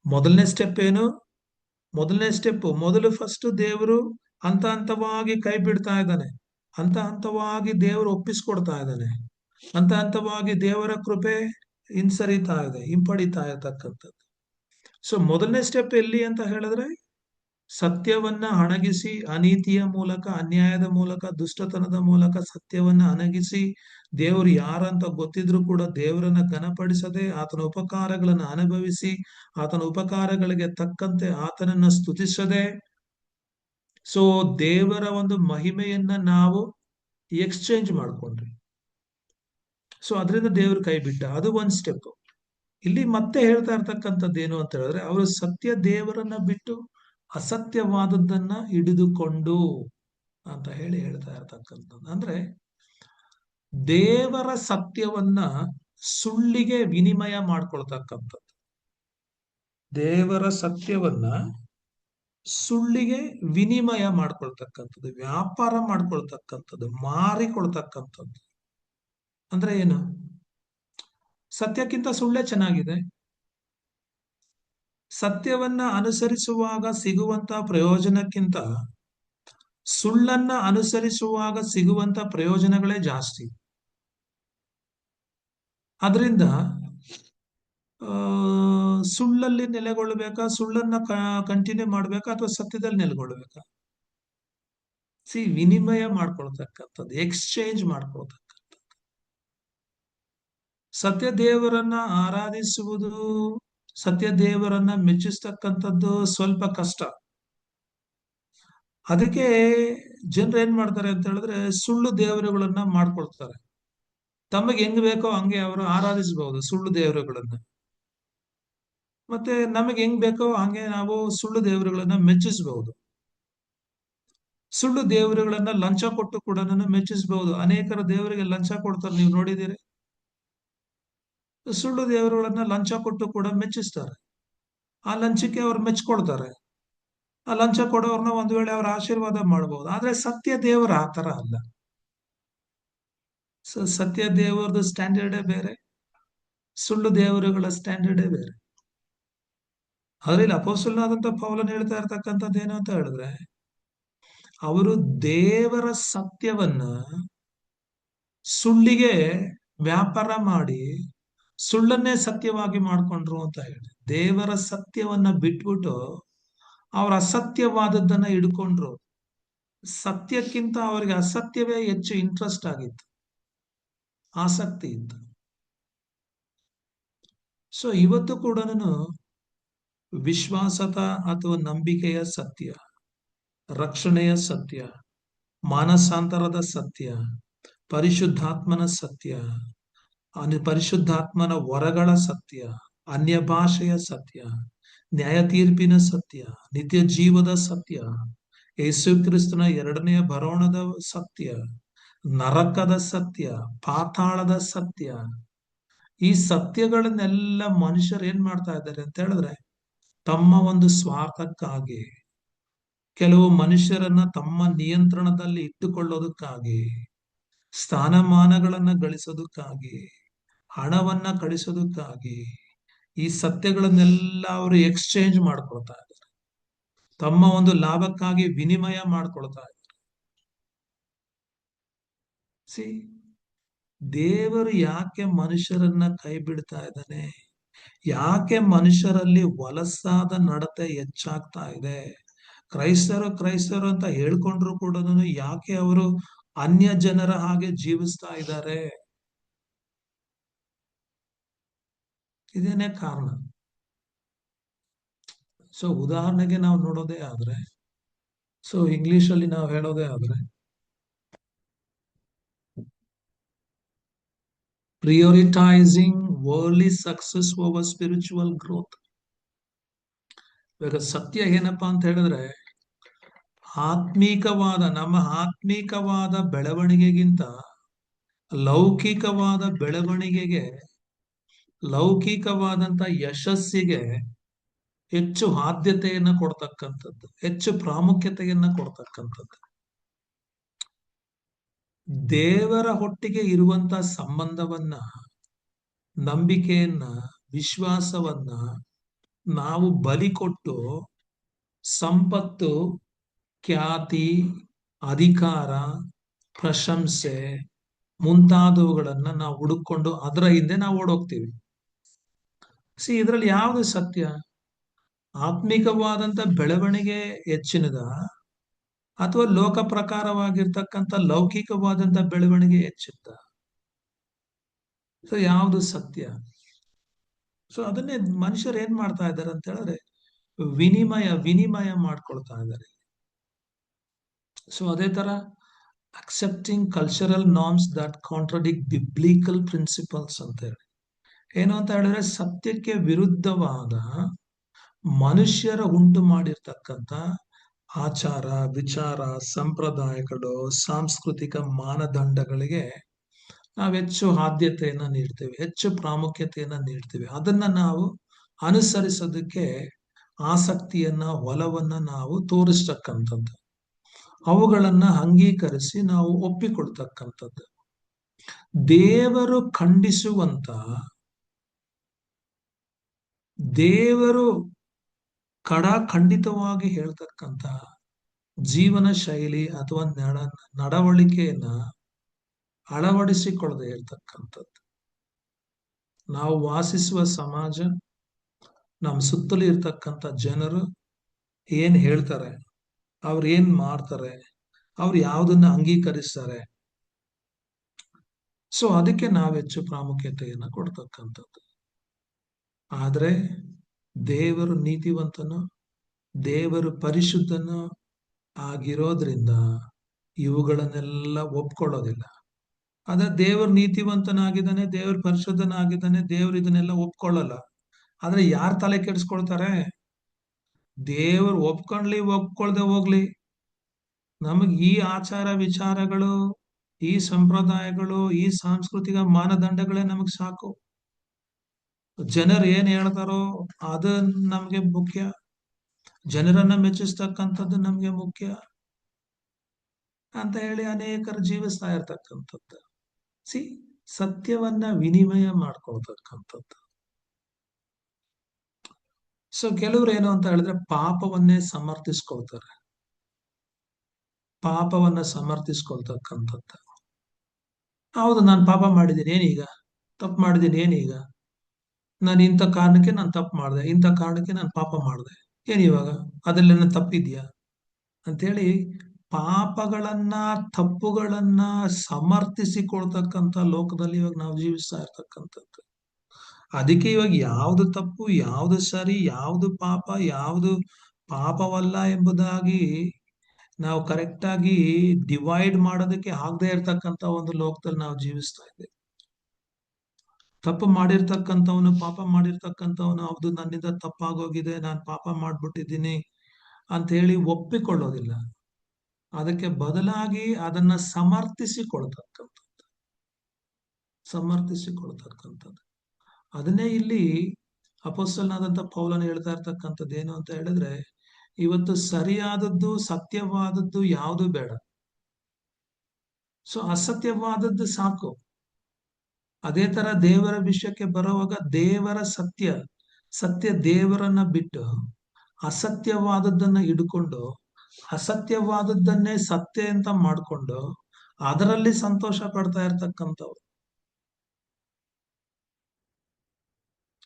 ಮೊದಲನೇ ಸ್ಟೆಪ್ ಏನು? ಮೊದಲು ಫಸ್ಟ್ ದೇವರು ಹಂತ ಹಂತವಾಗಿ ಕೈ ಬಿಡ್ತಾ ಇದ್ದಾನೆ. ಹಂತ ಹಂತವಾಗಿ ದೇವರು ಒಪ್ಪಿಸ್ಕೊಡ್ತಾ ಇದ್ದಾನೆ. ಹಂತ ಹಂತವಾಗಿ ದೇವರ ಕೃಪೆ ಹಿಂಪಡಿತಾ ಇರತಕ್ಕಂಥದ್ದು. ಸೊ ಮೊದಲನೇ ಸ್ಟೆಪ್ ಎಲ್ಲಿ ಅಂತ ಹೇಳಿದ್ರೆ, ಸತ್ಯವನ್ನ ಅಣಗಿಸಿ ಅನೀತಿಯ ಮೂಲಕ, ಅನ್ಯಾಯದ ಮೂಲಕ, ದುಷ್ಟತನದ ಮೂಲಕ ಸತ್ಯವನ್ನ ಅಣಗಿಸಿ ದೇವರು ಯಾರಂತ ಗೊತ್ತಿದ್ರು ಕೂಡ ದೇವರನ್ನ ಘನಪಡಿಸದೆ ಆತನ ಉಪಕಾರಗಳನ್ನು ಅನುಭವಿಸಿ ಆತನ ಉಪಕಾರಗಳಿಗೆ ತಕ್ಕಂತೆ ಆತನನ್ನ ಸ್ತುತಿಸದೆ, ಸೊ ದೇವರ ಒಂದು ಮಹಿಮೆಯನ್ನ ನಾವು ಎಕ್ಸ್ಚೇಂಜ್ ಮಾಡ್ಕೊಂಡ್ರಿ. ಸೊ ಅದರಿಂದ ದೇವರು ಕೈ ಬಿಟ್ಟ. ಅದು ಒಂದ್ ಸ್ಟೆಪ್. ಇಲ್ಲಿ ಮತ್ತೆ ಹೇಳ್ತಾ ಇರ್ತಕ್ಕಂಥದ್ದು ಏನು ಅಂತ ಹೇಳಿದ್ರೆ, ಅವರು ಸತ್ಯ ದೇವರನ್ನ ಬಿಟ್ಟು ಅಸತ್ಯವಾದದ್ದನ್ನ ಹಿಡಿದುಕೊಂಡು ಅಂತ ಹೇಳ್ತಾ ಇರ್ತಕ್ಕಂಥದ್ದು. ಅಂದ್ರೆ ದೇವರ ಸತ್ಯವನ್ನ ಸುಳ್ಳಿಗೆ ವಿನಿಮಯ ಮಾಡ್ಕೊಳ್ತಕ್ಕಂಥದ್ದು. ದೇವರ ಸತ್ಯವನ್ನ ಸುಳ್ಳಿಗೆ ವಿನಿಮಯ ಮಾಡ್ಕೊಳ್ತಕ್ಕಂಥದ್ದು, ವ್ಯಾಪಾರ ಮಾಡ್ಕೊಳ್ತಕ್ಕಂಥದ್ದು, ಮಾರಿಕೊಳ್ತಕ್ಕಂಥದ್ದು. ಅಂದ್ರೆ ಏನು? ಸತ್ಯಕ್ಕಿಂತ ಸುಳ್ಳೇ ಚೆನ್ನಾಗಿದೆ. ಸತ್ಯವನ್ನ ಅನುಸರಿಸುವಾಗ ಸಿಗುವಂತ ಪ್ರಯೋಜನಕ್ಕಿಂತ ಸುಳ್ಳನ್ನ ಅನುಸರಿಸುವಾಗ ಸಿಗುವಂತ ಪ್ರಯೋಜನಗಳೇ ಜಾಸ್ತಿ. ಅದರಿಂದ ಸುಳ್ಳಲ್ಲಿ ನೆಲೆಗೊಳ್ಳಬೇಕಾ, ಸುಳ್ಳನ್ನ ಕಂಟಿನ್ಯೂ ಮಾಡ್ಬೇಕಾ, ಅಥವಾ ಸತ್ಯದಲ್ಲಿ ನೆಲೆಗೊಳ್ಬೇಕಾ? ವಿನಿಮಯ ಮಾಡ್ಕೊಳ್ತಕ್ಕಂಥದ್ದು, ಎಕ್ಸ್ಚೇಂಜ್ ಮಾಡ್ಕೊಳ್ತಕ್ಕಂಥದ್ದು. ಸತ್ಯ ದೇವರನ್ನ ಆರಾಧಿಸುವುದು, ಸತ್ಯ ದೇವರನ್ನ ಮೆಚ್ಚಿಸ್ತಕ್ಕಂಥದ್ದು ಸ್ವಲ್ಪ ಕಷ್ಟ. ಅದಕ್ಕೆ ಜನರು ಏನ್ ಮಾಡ್ತಾರೆ ಅಂತ ಹೇಳಿದ್ರೆ, ಸುಳ್ಳು ದೇವರುಗಳನ್ನ ಮಾಡ್ಕೊಳ್ತಾರೆ. ತಮಗೆ ಹೆಂಗ್ ಬೇಕೋ ಹಂಗೆ ಅವರು ಆರಾಧಿಸಬಹುದು ಸುಳ್ಳು ದೇವರುಗಳನ್ನ. ಮತ್ತೆ ನಮಗೆ ಹೆಂಗ್ ಬೇಕೋ ಹಂಗೆ ನಾವು ಸುಳ್ಳು ದೇವರುಗಳನ್ನ ಮೆಚ್ಚಿಸಬಹುದು. ಸುಳ್ಳು ದೇವರುಗಳನ್ನ ಲಂಚ ಕೊಟ್ಟು ಕೂಡ ಮೆಚ್ಚಿಸಬಹುದು. ಅನೇಕರ ದೇವರಿಗೆ ಲಂಚ ಕೊಡ್ತಾರೆ, ನೀವು ನೋಡಿದ್ದೀರಿ. ಸುಳ್ಳು ದೇವರುಗಳನ್ನ ಲಂಚ ಕೊಟ್ಟು ಕೂಡ ಮೆಚ್ಚಿಸ್ತಾರೆ. ಆ ಲಂಚಕ್ಕೆ ಅವ್ರು ಮೆಚ್ಕೊಳ್ತಾರೆ. ಆ ಲಂಚ ಕೊಡೋರ್ನ ಒಂದ್ ವೇಳೆ ಅವ್ರ ಆಶೀರ್ವಾದ ಮಾಡಬಹುದು. ಆದ್ರೆ ಸತ್ಯ ದೇವರ ಆ ತರ ಅಲ್ಲ. ಸತ್ಯ ದೇವರದು ಸ್ಟ್ಯಾಂಡರ್ಡೇ ಬೇರೆ, ಸುಳ್ಳು ದೇವರುಗಳ ಸ್ಟ್ಯಾಂಡರ್ಡೇ ಬೇರೆ. ಅದ್ರಲ್ಲಿ ಅಪೊಸ್ತಲನಾದಂಥ ಪೌಲನು ಹೇಳ್ತಾ ಇರ್ತಕ್ಕಂಥದ್ದು ಏನು ಅಂತ ಹೇಳಿದ್ರೆ, ಅವರು ದೇವರ ಸತ್ಯವನ್ನ ಸುಳ್ಳಿಗೆ ವ್ಯಾಪಾರ ಮಾಡಿ ಸುಳ್ಳನ್ನೇ ಸತ್ಯವಾಗಿ ಮಾಡ್ಕೊಂಡ್ರು ಅಂತ ಹೇಳಿ, ದೇವರ ಸತ್ಯವನ್ನ ಬಿಟ್ಬಿಟ್ಟು ಅವ್ರ ಅಸತ್ಯವಾದದ್ದನ್ನ ಹಿಡ್ಕೊಂಡ್ರು. ಸತ್ಯಕ್ಕಿಂತ ಅವರಿಗೆ ಅಸತ್ಯವೇ ಹೆಚ್ಚು ಇಂಟ್ರೆಸ್ಟ್ ಆಗಿತ್ತು, ಆಸಕ್ತಿ ಇತ್ತು. ಸೊ ಇವತ್ತು ಕೂಡ ವಿಶ್ವಾಸದ ಅಥವಾ ನಂಬಿಕೆಯ ಸತ್ಯ, ರಕ್ಷಣೆಯ ಸತ್ಯ, ಮಾನಸಾಂತರದ ಸತ್ಯ, ಪರಿಶುದ್ಧಾತ್ಮನ ಸತ್ಯ, ಪರಿಶುದ್ಧಾತ್ಮನ ವರಗಳ ಸತ್ಯ, ಅನ್ಯ ಭಾಷೆಯ ಸತ್ಯ, ನ್ಯಾಯ ತೀರ್ಪಿನ ಸತ್ಯ, ನಿತ್ಯ ಜೀವದ ಸತ್ಯ, ಯೇಸು ಕ್ರಿಸ್ತನ ಎರಡನೆಯ ಬರೋಣದ ಸತ್ಯ, ನರಕದ ಸತ್ಯ, ಪಾತಾಳದ ಸತ್ಯ, ಈ ಸತ್ಯಗಳನ್ನೆಲ್ಲ ಮನುಷ್ಯರು ಏನ್ ಮಾಡ್ತಾ ಇದ್ದಾರೆ ಅಂತ ಹೇಳಿದ್ರೆ, ತಮ್ಮ ಒಂದು ಸ್ವಾರ್ಥಕ್ಕಾಗಿ, ಕೆಲವು ಮನುಷ್ಯರನ್ನ ತಮ್ಮ ನಿಯಂತ್ರಣದಲ್ಲಿ ಇಟ್ಟುಕೊಳ್ಳೋದಕ್ಕಾಗಿ, ಸ್ಥಾನಮಾನಗಳನ್ನ ಗಳಿಸೋದಕ್ಕಾಗಿ, ಹಣವನ್ನ ಕಳಿಸೋದಕ್ಕಾಗಿ ಈ ಸತ್ಯಗಳನ್ನೆಲ್ಲ ಅವರು ಎಕ್ಸ್ಚೇಂಜ್ ಮಾಡ್ಕೊಳ್ತಾ ಇದ್ದಾರೆ. ತಮ್ಮ ಒಂದು ಲಾಭಕ್ಕಾಗಿ ವಿನಿಮಯ ಮಾಡ್ಕೊಳ್ತಾ ಇದ್ದಾರೆ. ದೇವರು ಯಾಕೆ ಮನುಷ್ಯರನ್ನ ಕೈ ಬಿಡ್ತಾ ಇದ್ದಾನೆ? ಯಾಕೆ ಮನುಷ್ಯರಲ್ಲಿ ವಲಸಾದ ನಡತೆ ಹೆಚ್ಚಾಗ್ತಾ ಇದೆ? ಕ್ರೈಸ್ತರು ಅಂತ ಹೇಳ್ಕೊಂಡ್ರು ಕೂಡ ಯಾಕೆ ಅವರು ಅನ್ಯ ಜನರ ಹಾಗೆ ಜೀವಿಸ್ತಾ ಇದ್ದಾರೆ? ಇದೇನೇ ಕಾರಣ. ಸೊ ಉದಾಹರಣೆಗೆ ನಾವು ನೋಡೋದೇ ಆದ್ರೆ, ಸೊ ಇಂಗ್ಲಿಷ್ ಅಲ್ಲಿ ನಾವು ಹೇಳೋದೇ ಆದ್ರೆ, prioritising worldly success over spiritual growth. ಇವಾಗ ಸತ್ಯ ಏನಪ್ಪಾ ಅಂತ ಹೇಳಿದ್ರೆ, ನಮ್ಮ ಆತ್ಮೀಕವಾದ ಬೆಳವಣಿಗೆಗಿಂತ ಲೌಕಿಕವಾದ ಬೆಳವಣಿಗೆಗೆ, ಲೌಕಿಕವಾದಂತ ಯಶಸ್ಸಿಗೆ ಹೆಚ್ಚು ಆದ್ಯತೆಯನ್ನ ಕೊಡ್ತಕ್ಕಂಥದ್ದು, ಹೆಚ್ಚು ಪ್ರಾಮುಖ್ಯತೆಯನ್ನ ಕೊಡ್ತಕ್ಕಂಥದ್ದು. ದೇವರ ಒಟ್ಟಿಗೆ ಇರುವಂತ ಸಂಬಂಧವನ್ನ, ನಂಬಿಕೆಯನ್ನ, ವಿಶ್ವಾಸವನ್ನ ನಾವು ಬಲಿ ಕೊಟ್ಟು ಸಂಪತ್ತು, ಖ್ಯಾತಿ, ಅಧಿಕಾರ, ಪ್ರಶಂಸೆ ಮುಂತಾದವುಗಳನ್ನ ನಾವು ಹುಡುಕೊಂಡು ಅದರ ಹಿಂದೆ ನಾವು ಓಡೋಗ್ತೀವಿ. ಇದರಲ್ಲಿ ಯಾವುದು ಸತ್ಯ? ಆತ್ಮಿಕವಾದಂತ ಬೆಳವಣಿಗೆ ಹೆಚ್ಚಿನದ, ಅಥವಾ ಲೋಕ ಪ್ರಕಾರವಾಗಿರ್ತಕ್ಕಂಥ ಲೌಕಿಕವಾದಂತ ಬೆಳವಣಿಗೆ ಹೆಚ್ಚಿದ್ದ? ಸೊ ಯಾವುದು ಸತ್ಯ? ಸೊ ಅದನ್ನೇ ಮನುಷ್ಯರು ಏನ್ ಮಾಡ್ತಾ ಇದ್ದಾರೆ ಅಂತ ಹೇಳಿದ್ರೆ, ವಿನಿಮಯ ಮಾಡ್ಕೊಳ್ತಾ ಇದ್ದಾರೆ. ಸೊ ಅದೇ ತರ accepting cultural norms that contradict biblical principles ಅಂತ ಹೇಳಿ, ಏನು ಅಂತ ಹೇಳಿದ್ರೆ, ಸತ್ಯಕ್ಕೆ ವಿರುದ್ಧವಾದ ಮನುಷ್ಯರ ಉಂಟು ಮಾಡಿರ್ತಕ್ಕಂಥ ಆಚಾರ, ವಿಚಾರ, ಸಂಪ್ರದಾಯಗಳು, ಸಾಂಸ್ಕೃತಿಕ ಮಾನದಂಡಗಳಿಗೆ ನಾವು ಹೆಚ್ಚು ಆದ್ಯತೆಯನ್ನ ನೀಡ್ತೇವೆ, ಹೆಚ್ಚು ಪ್ರಾಮುಖ್ಯತೆಯನ್ನ ನೀಡ್ತೇವೆ. ಅದನ್ನ ನಾವು ಅನುಸರಿಸೋದಕ್ಕೆ ಆಸಕ್ತಿಯನ್ನ, ಒಲವನ್ನ ನಾವು ತೋರಿಸ್ತಕ್ಕಂಥದ್ದು, ಅವುಗಳನ್ನ ಅಂಗೀಕರಿಸಿ ನಾವು ಒಪ್ಪಿಕೊಳ್ತಕ್ಕಂಥದ್ದು. ದೇವರು ಖಂಡಿಸುವಂತ, ದೇವರು ಖಂಡಿತವಾಗಿ ಹೇಳ್ತಕ್ಕಂಥ ಜೀವನ ಶೈಲಿ ಅಥವಾ ನಡವಳಿಕೆಯನ್ನ ಅಳವಡಿಸಿಕೊಳ್ಳದೆ ಇರ್ತಕ್ಕಂಥದ್ದು, ನಾವು ವಾಸಿಸುವ ಸಮಾಜ, ನಮ್ಮ ಸುತ್ತಲೂ ಇರ್ತಕ್ಕಂಥ ಜನರು ಏನ್ ಹೇಳ್ತಾರೆ, ಅವ್ರು ಏನ್ ಮಾಡ್ತಾರೆ, ಅವ್ರು ಯಾವುದನ್ನ ಅಂಗೀಕರಿಸ್ತಾರೆ, ಸೊ ಅದಕ್ಕೆ ನಾವು ಹೆಚ್ಚು ಪ್ರಾಮುಖ್ಯತೆಯನ್ನ ಕೊಡ್ತಕ್ಕಂಥದ್ದು. ಆದ್ರೆ ದೇವರು ನೀತಿವಂತನು, ದೇವರು ಪರಿಶುದ್ಧನು ಆಗಿರೋದ್ರಿಂದ ಇವುಗಳನ್ನೆಲ್ಲ ಒಪ್ಕೊಳ್ಳೋದಿಲ್ಲ. ಆದ್ರೆ ದೇವರು ನೀತಿವಂತನಾಗಿದ್ದಾನೆ, ದೇವರು ಪರಿಶುದ್ಧನಾಗಿದ್ದಾನೆ, ದೇವರು ಇದನ್ನೆಲ್ಲ ಒಪ್ಕೊಳ್ಳಲ್ಲ. ಆದ್ರೆ ಯಾರ್ ತಲೆ ಕೆಡಿಸ್ಕೊಳ್ತಾರೆ? ದೇವರು ಒಪ್ಕೊಳ್ದೆ ಹೋಗ್ಲಿ, ನಮಗ್ ಈ ಆಚಾರ ವಿಚಾರಗಳು, ಈ ಸಂಪ್ರದಾಯಗಳು, ಈ ಸಾಂಸ್ಕೃತಿಕ ಮಾನದಂಡಗಳೇ ನಮಗ್ ಸಾಕು. ಜನರು ಏನ್ ಹೇಳ್ತಾರೋ ಅದು ನಮ್ಗೆ ಮುಖ್ಯ, ಜನರನ್ನ ಮೆಚ್ಚಿಸ್ತಕ್ಕಂಥದ್ದು ನಮ್ಗೆ ಮುಖ್ಯ ಅಂತ ಹೇಳಿ ಅನೇಕರು ಜೀವಿಸ್ತಾ ಇರ್ತಕ್ಕಂಥದ್ದು. ಸತ್ಯವನ್ನ ವಿನಿಮಯ ಮಾಡ್ಕೊಳ್ತಕ್ಕಂಥದ್ದು. ಸೊ ಕೆಲವ್ರು ಏನು ಅಂತ ಹೇಳಿದ್ರೆ, ಪಾಪವನ್ನೇ ಸಮರ್ಥಿಸ್ಕೊಳ್ತಾರೆ, ಪಾಪವನ್ನ ಸಮರ್ಥಿಸ್ಕೊಳ್ತಕ್ಕಂಥದ್ದು. ಹೌದು, ನಾನು ಪಾಪ ಮಾಡಿದ್ದೀನಿ, ಏನೀಗ ತಪ್ಪು ಮಾಡಿದ್ದೀನಿ, ಏನೀಗ ನಾನು ಇಂಥ ಕಾರಣಕ್ಕೆ ನಾನು ತಪ್ಪು ಮಾಡಿದೆ, ಇಂಥ ಕಾರಣಕ್ಕೆ ನಾನು ಪಾಪ ಮಾಡಿದೆ, ಏನಿವಾಗ ಅದರಲ್ಲೇನ ತಪ್ಪಿದ್ಯಾ ಅಂತೇಳಿ ಪಾಪಗಳನ್ನ, ತಪ್ಪುಗಳನ್ನ ಸಮರ್ಥಿಸಿಕೊಳ್ತಕ್ಕಂಥ ಲೋಕದಲ್ಲಿ ಇವಾಗ ನಾವು ಜೀವಿಸ್ತಾ ಇರ್ತಕ್ಕಂಥದ್ದು. ಅದಕ್ಕೆ ಇವಾಗ ಯಾವುದು ತಪ್ಪು, ಯಾವುದು ಸರಿ, ಯಾವುದು ಪಾಪ, ಯಾವುದು ಪಾಪವಲ್ಲ ಎಂಬುದಾಗಿ ನಾವು ಕರೆಕ್ಟ್ ಆಗಿ ಡಿವೈಡ್ ಮಾಡೋದಕ್ಕೆ ಆಗದೆ ಇರ್ತಕ್ಕಂಥ ಒಂದು ಲೋಕದಲ್ಲಿ ನಾವು ಜೀವಿಸ್ತಾ ಇದ್ದೇವೆ. ತಪ್ಪು ಮಾಡಿರ್ತಕ್ಕಂಥವನು, ಪಾಪ ಮಾಡಿರ್ತಕ್ಕಂಥವನು, ಹೌದು ನನ್ನಿಂದ ತಪ್ಪಾಗೋಗಿದೆ, ನಾನು ಪಾಪ ಮಾಡ್ಬಿಟ್ಟಿದ್ದೀನಿ ಅಂತ ಹೇಳಿ ಒಪ್ಪಿಕೊಳ್ಳೋದಿಲ್ಲ. ಅದಕ್ಕೆ ಬದಲಾಗಿ ಅದನ್ನ ಸಮರ್ಥಿಸಿಕೊಳ್ತಕ್ಕಂಥದ್ದು. ಅದನ್ನೇ ಇಲ್ಲಿ ಅಪೊಸ್ತಲನಾದಂಥ ಪೌಲನು ಹೇಳ್ತಾ ಇರ್ತಕ್ಕಂಥದ್ದು ಏನು ಅಂತ ಹೇಳಿದ್ರೆ, ಇವತ್ತು ಸರಿಯಾದದ್ದು, ಸತ್ಯವಾದದ್ದು ಯಾವುದು ಬೇಡ, ಸೊ ಅಸತ್ಯವಾದದ್ದು ಸಾಕು. ಅದೇ ತರ ದೇವರ ವಿಷಯಕ್ಕೆ ಬರುವಾಗ ದೇವರ ಸತ್ಯ ದೇವರನ್ನ ಬಿಟ್ಟು ಅಸತ್ಯವಾದದ್ದನ್ನ ಹಿಡ್ಕೊಂಡು, ಅಸತ್ಯವಾದದ್ದನ್ನೇ ಸತ್ಯ ಅಂತ ಮಾಡ್ಕೊಂಡು ಅದರಲ್ಲಿ ಸಂತೋಷ ಪಡ್ತಾ ಇರ್ತಕ್ಕಂಥವ್ರು.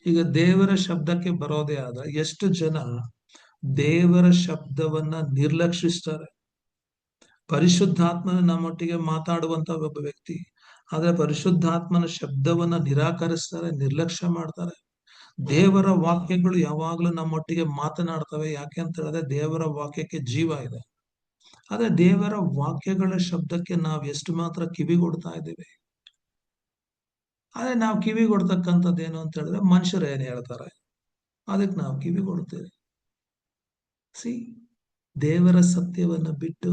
ಈಗ ದೇವರ ಶಬ್ದಕ್ಕೆ ಬರೋದೇ ಆದ ಎಷ್ಟು ಜನ ದೇವರ ಶಬ್ದವನ್ನ ನಿರ್ಲಕ್ಷಿಸ್ತಾರೆ. ಪರಿಶುದ್ಧಾತ್ಮನ ನಮ್ಮೊಟ್ಟಿಗೆ ಮಾತಾಡುವಂತ ಒಬ್ಬ ವ್ಯಕ್ತಿ, ಆದ್ರೆ ಪರಿಶುದ್ಧಾತ್ಮನ ಶಬ್ದವನ್ನ ನಿರಾಕರಿಸ್ತಾರೆ, ನಿರ್ಲಕ್ಷ್ಯ ಮಾಡ್ತಾರೆ. ದೇವರ ವಾಕ್ಯಗಳು ಯಾವಾಗ್ಲೂ ನಮ್ಮೊಟ್ಟಿಗೆ ಮಾತನಾಡ್ತವೆ. ಯಾಕೆ ಅಂತ ಹೇಳಿದ್ರೆ ದೇವರ ವಾಕ್ಯಕ್ಕೆ ಜೀವ ಇದೆ. ಆದ್ರೆ ದೇವರ ವಾಕ್ಯಗಳ ಶಬ್ದಕ್ಕೆ ನಾವು ಎಷ್ಟು ಮಾತ್ರ ಕಿವಿಗೊಡ್ತಾ ಇದ್ದೀವಿ. ಆದ್ರೆ ನಾವು ಕಿವಿಗೊಡ್ತಕ್ಕಂಥದ್ದು ಏನು ಅಂತ ಹೇಳಿದ್ರೆ ಮನುಷ್ಯರು ಏನ್ ಹೇಳ್ತಾರೆ ಅದಕ್ಕೆ ನಾವು ಕಿವಿಗೊಡ್ತೇವೆ. ಸಿ, ದೇವರ ಸತ್ಯವನ್ನ ಬಿಟ್ಟು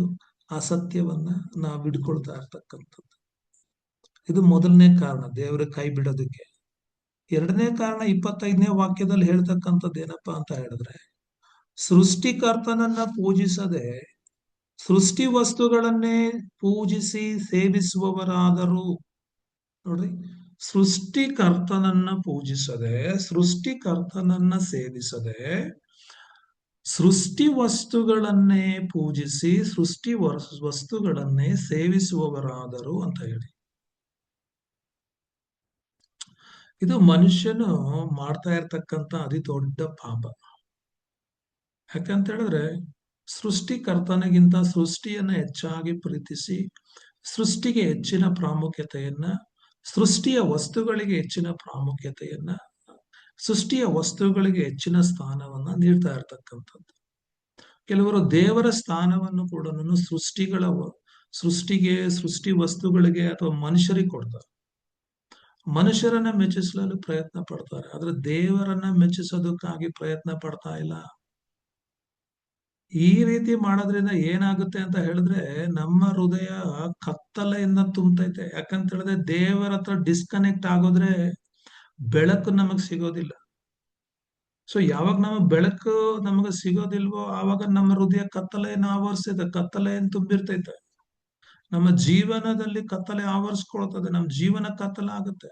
ಅಸತ್ಯವನ್ನ ನಾವು ಹಿಡ್ಕೊಳ್ತಾ ಇರ್ತಕ್ಕಂಥದ್ದು. ಇದು ಮೊದಲನೇ ಕಾರಣ ದೇವರ ಕೈ ಬಿಡೋದಕ್ಕೆ. ಎರಡನೇ ಕಾರಣ 25ನೇ ವಾಕ್ಯದಲ್ಲಿ ಹೇಳ್ತಕ್ಕಂಥದ್ದು ಏನಪ್ಪಾ ಅಂತ ಹೇಳಿದ್ರೆ, ಸೃಷ್ಟಿಕರ್ತನನ್ನ ಪೂಜಿಸದೆ ಸೃಷ್ಟಿ ವಸ್ತುಗಳನ್ನೇ ಪೂಜಿಸಿ ಸೇವಿಸುವವರಾದರೂ. ನೋಡ್ರಿ, ಸೃಷ್ಟಿಕರ್ತನನ್ನ ಪೂಜಿಸದೆ ಸೃಷ್ಟಿಕರ್ತನನ್ನ ಸೇವಿಸದೆ ಸೃಷ್ಟಿ ವಸ್ತುಗಳನ್ನೇ ಪೂಜಿಸಿ ಸೃಷ್ಟಿ ವಸ್ತುಗಳನ್ನೇ ಸೇವಿಸುವವರಾದರು ಅಂತ ಹೇಳಿ. ಇದು ಮನುಷ್ಯನು ಮಾಡ್ತಾ ಇರ್ತಕ್ಕಂಥ ಅತಿ ದೊಡ್ಡ ಪಾಪ. ಯಾಕಂತ ಹೇಳಿದ್ರೆ ಸೃಷ್ಟಿಕರ್ತನಿಗಿಂತ ಸೃಷ್ಟಿಯನ್ನ ಹೆಚ್ಚಾಗಿ ಪ್ರೀತಿಸಿ ಸೃಷ್ಟಿಗೆ ಹೆಚ್ಚಿನ ಪ್ರಾಮುಖ್ಯತೆಯನ್ನ, ಸೃಷ್ಟಿಯ ವಸ್ತುಗಳಿಗೆ ಹೆಚ್ಚಿನ ಪ್ರಾಮುಖ್ಯತೆಯನ್ನ, ಸೃಷ್ಟಿಯ ವಸ್ತುಗಳಿಗೆ ಹೆಚ್ಚಿನ ಸ್ಥಾನವನ್ನ ನೀಡ್ತಾ ಇರ್ತಕ್ಕಂಥದ್ದು. ಕೆಲವರು ದೇವರ ಸ್ಥಾನವನ್ನು ಕೂಡ ಸೃಷ್ಟಿಗೆ, ಸೃಷ್ಟಿ ವಸ್ತುಗಳಿಗೆ ಅಥವಾ ಮನುಷ್ಯರಿಗೆ ಕೊಡ್ತಾರೆ. ಮನುಷ್ಯರನ್ನ ಮೆಚ್ಚಿಸಲು ಪ್ರಯತ್ನ ಪಡ್ತಾರೆ, ಆದ್ರೆ ದೇವರನ್ನ ಮೆಚ್ಚಿಸೋದಕ್ಕಾಗಿ ಪ್ರಯತ್ನ ಪಡ್ತಾ ಇಲ್ಲ. ಈ ರೀತಿ ಮಾಡೋದ್ರಿಂದ ಏನಾಗುತ್ತೆ ಅಂತ ಹೇಳಿದ್ರೆ ನಮ್ಮ ಹೃದಯ ಕತ್ತಲೆಯಿಂದ ತುಂಬತೈತೆ. ಯಾಕಂತ ಹೇಳಿದ್ರೆ ದೇವರ ಹತ್ರ ಡಿಸ್ಕನೆಕ್ಟ್ ಆಗೋದ್ರೆ ಬೆಳಕು ನಮಗ್ ಸಿಗೋದಿಲ್ಲ. ಸೊ ಯಾವಾಗ ನಮಗ್ ಬೆಳಕು ನಮಗ ಸಿಗೋದಿಲ್ವೋ ಆವಾಗ ನಮ್ಮ ಹೃದಯ ಕತ್ತಲೆಯನ್ನು ಆವರಿಸಿದೆ, ಕತ್ತಲೆಯನ್ನು ತುಂಬಿರ್ತೈತೆ. ನಮ್ಮ ಜೀವನದಲ್ಲಿ ಕತ್ತಲೆ ಆವರಿಸ್ಕೊಳ್ತದೆ, ನಮ್ಮ ಜೀವನ ಕತ್ತಲೆ ಆಗುತ್ತೆ.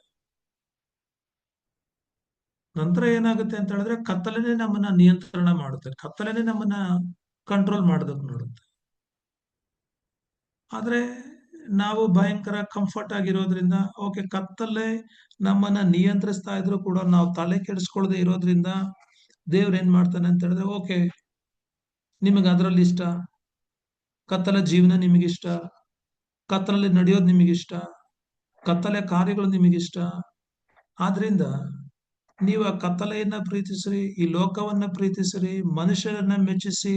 ನಂತರ ಏನಾಗುತ್ತೆ ಅಂತ ಹೇಳಿದ್ರೆ ಕತ್ತಲೆನೇ ನಮ್ಮನ್ನ ನಿಯಂತ್ರಣ ಮಾಡುತ್ತೆ, ಕತ್ತಲೆನೇ ನಮ್ಮನ್ನ ಕಂಟ್ರೋಲ್ ಮಾಡೋದಕ್ಕೆ ನೋಡುತ್ತೆ. ಆದ್ರೆ ನಾವು ಭಯಂಕರ ಕಂಫರ್ಟ್ ಆಗಿರೋದ್ರಿಂದ, ಓಕೆ, ಕತ್ತಲೆ ನಮ್ಮನ್ನ ನಿಯಂತ್ರಿಸ್ತಾ ಇದ್ರು ಕೂಡ ನಾವು ತಲೆ ಕೆಡಿಸ್ಕೊಳ್ಳದೆ ಇರೋದ್ರಿಂದ ದೇವ್ರ ಏನ್ ಮಾಡ್ತಾನೆ ಅಂತ ಹೇಳಿದ್ರೆ, ಓಕೆ, ನಿಮಗೆ ಅದ್ರಲ್ಲಿ ಇಷ್ಟ, ಕತ್ತಲೆ ಜೀವನ ನಿಮಗಿಷ್ಟ, ಕತ್ತಲಲ್ಲಿ ನಡೆಯೋದು ನಿಮಗಿಷ್ಟ, ಕತ್ತಲೆ ಕಾರ್ಯಗಳು ನಿಮಗಿಷ್ಟ. ಆದ್ರಿಂದ ನೀವು ಆ ಕತ್ತಲೆಯನ್ನ ಪ್ರೀತಿಸ್ರಿ, ಈ ಲೋಕವನ್ನ ಪ್ರೀತಿಸ್ರಿ, ಮನುಷ್ಯರನ್ನ ಮೆಚ್ಚಿಸಿ,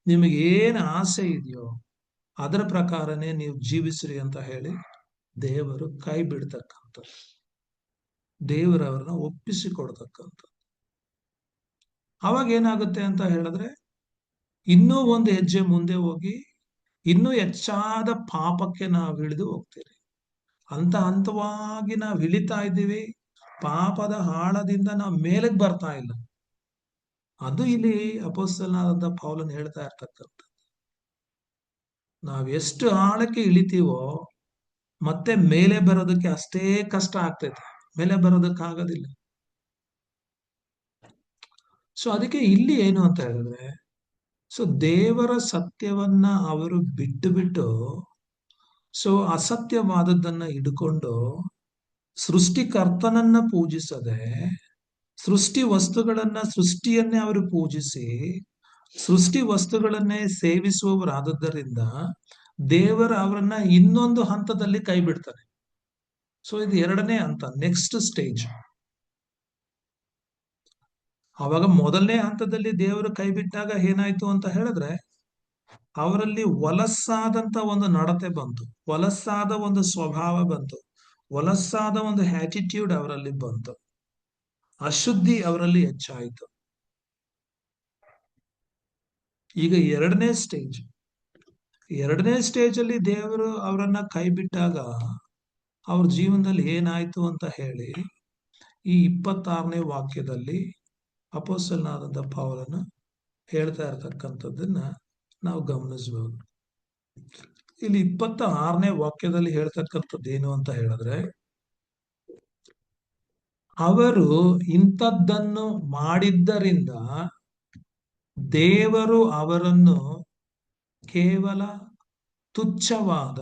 ನಿಮಗೆ ಏನ್ ಆಸೆ ಇದೆಯೋ ಅದರ ಪ್ರಕಾರನೇ ನೀವು ಜೀವಿಸ್ರಿ ಅಂತ ಹೇಳಿ ದೇವರು ಕೈ ಬಿಡ್ತಕ್ಕಂಥ, ದೇವರವ್ರನ್ನ ಒಪ್ಪಿಸಿಕೊಡ್ತಕ್ಕಂಥ. ಅವಾಗ ಏನಾಗುತ್ತೆ ಅಂತ ಹೇಳಿದ್ರೆ ಇನ್ನೂ ಒಂದು ಹೆಜ್ಜೆ ಮುಂದೆ ಹೋಗಿ ಇನ್ನೂ ಹೆಚ್ಚಾದ ಪಾಪಕ್ಕೆ ನಾವು ಇಳಿದು ಹೋಗ್ತೀವಿ. ಹಂತವಾಗಿ ನಾವು ಇಳಿತಾ ಇದ್ದೀವಿ, ಪಾಪದ ಆಳದಿಂದ ನಾವು ಮೇಲಕ್ಕೆ ಬರ್ತಾ ಇಲ್ಲ. ಅದು ಇಲ್ಲಿ ಅಪೊಸ್ತಲನಾದಂತ ಪೌಲನು ಹೇಳ್ತಾ ಇರ್ತಕ್ಕಂಥ. ನಾವ್ ಎಷ್ಟು ಆಳಕ್ಕೆ ಇಳಿತೀವೋ ಮತ್ತೆ ಮೇಲೆ ಬರೋದಕ್ಕೆ ಅಷ್ಟೇ ಕಷ್ಟ ಆಗ್ತೈತೆ, ಮೇಲೆ ಬರೋದಕ್ಕಾಗೋದಿಲ್ಲ. ಸೊ ಅದಕ್ಕೆ ಇಲ್ಲಿ ಏನು ಅಂತ ಹೇಳಿದ್ರೆ, ಸೊ ದೇವರ ಸತ್ಯವನ್ನ ಅವರು ಬಿಟ್ಟು ಸೊ ಅಸತ್ಯವಾದದ್ದನ್ನ ಹಿಡ್ಕೊಂಡು ಸೃಷ್ಟಿಕರ್ತನನ್ನ ಪೂಜಿಸದೆ ಸೃಷ್ಟಿ ವಸ್ತುಗಳನ್ನ, ಸೃಷ್ಟಿಯನ್ನೇ ಅವರು ಪೂಜಿಸಿ ಸೃಷ್ಟಿ ವಸ್ತುಗಳನ್ನೇ ಸೇವಿಸುವವರಾದದ್ದರಿಂದ ದೇವರ ಅವರನ್ನ ಇನ್ನೊಂದು ಹಂತದಲ್ಲಿ ಕೈ ಬಿಡ್ತಾರೆ. ಸೊ ಇದು ಎರಡನೇ ಹಂತ, ನೆಕ್ಸ್ಟ್ ಸ್ಟೇಜ್. ಅವಾಗ ಮೊದಲನೇ ಹಂತದಲ್ಲಿ ದೇವರು ಕೈ ಬಿಟ್ಟಾಗ ಏನಾಯ್ತು ಅಂತ ಹೇಳಿದ್ರೆ ಅವರಲ್ಲಿ ವಲಸ್ಸಾದಂತ ಒಂದು ನಡತೆ ಬಂತು, ವಲಸ್ಸಾದ ಒಂದು ಸ್ವಭಾವ ಬಂತು, ವಲಸ್ಸಾದ ಒಂದು ಆಟಿಟ್ಯೂಡ್ ಅವರಲ್ಲಿ ಬಂತು, ಅಶುದ್ಧಿ ಅವರಲ್ಲಿ ಹೆಚ್ಚಾಯಿತು. ಈಗ ಎರಡನೇ ಸ್ಟೇಜ್ ಅಲ್ಲಿ ದೇವರು ಅವರನ್ನ ಕೈ ಬಿಟ್ಟಾಗ ಅವ್ರ ಜೀವನದಲ್ಲಿ ಏನಾಯ್ತು ಅಂತ ಹೇಳಿ ಈ 26ನೇ ವಾಕ್ಯದಲ್ಲಿ ಅಪೊಸ್ತಲನಾದಂತ ಪೌಲನು ಹೇಳ್ತಾ ಇರ್ತಕ್ಕಂಥದ್ದನ್ನ ನಾವು ಗಮನಿಸಬಹುದು. ಇಲ್ಲಿ 26ನೇ ವಾಕ್ಯದಲ್ಲಿ ಹೇಳ್ತಕ್ಕಂಥದ್ದು ಏನು ಅಂತ ಹೇಳಿದ್ರೆ, ಅವರು ಇಂಥದ್ದನ್ನು ಮಾಡಿದ್ದರಿಂದ ದೇವರು ಅವರನ್ನು ಕೇವಲ ತುಚ್ಛವಾದ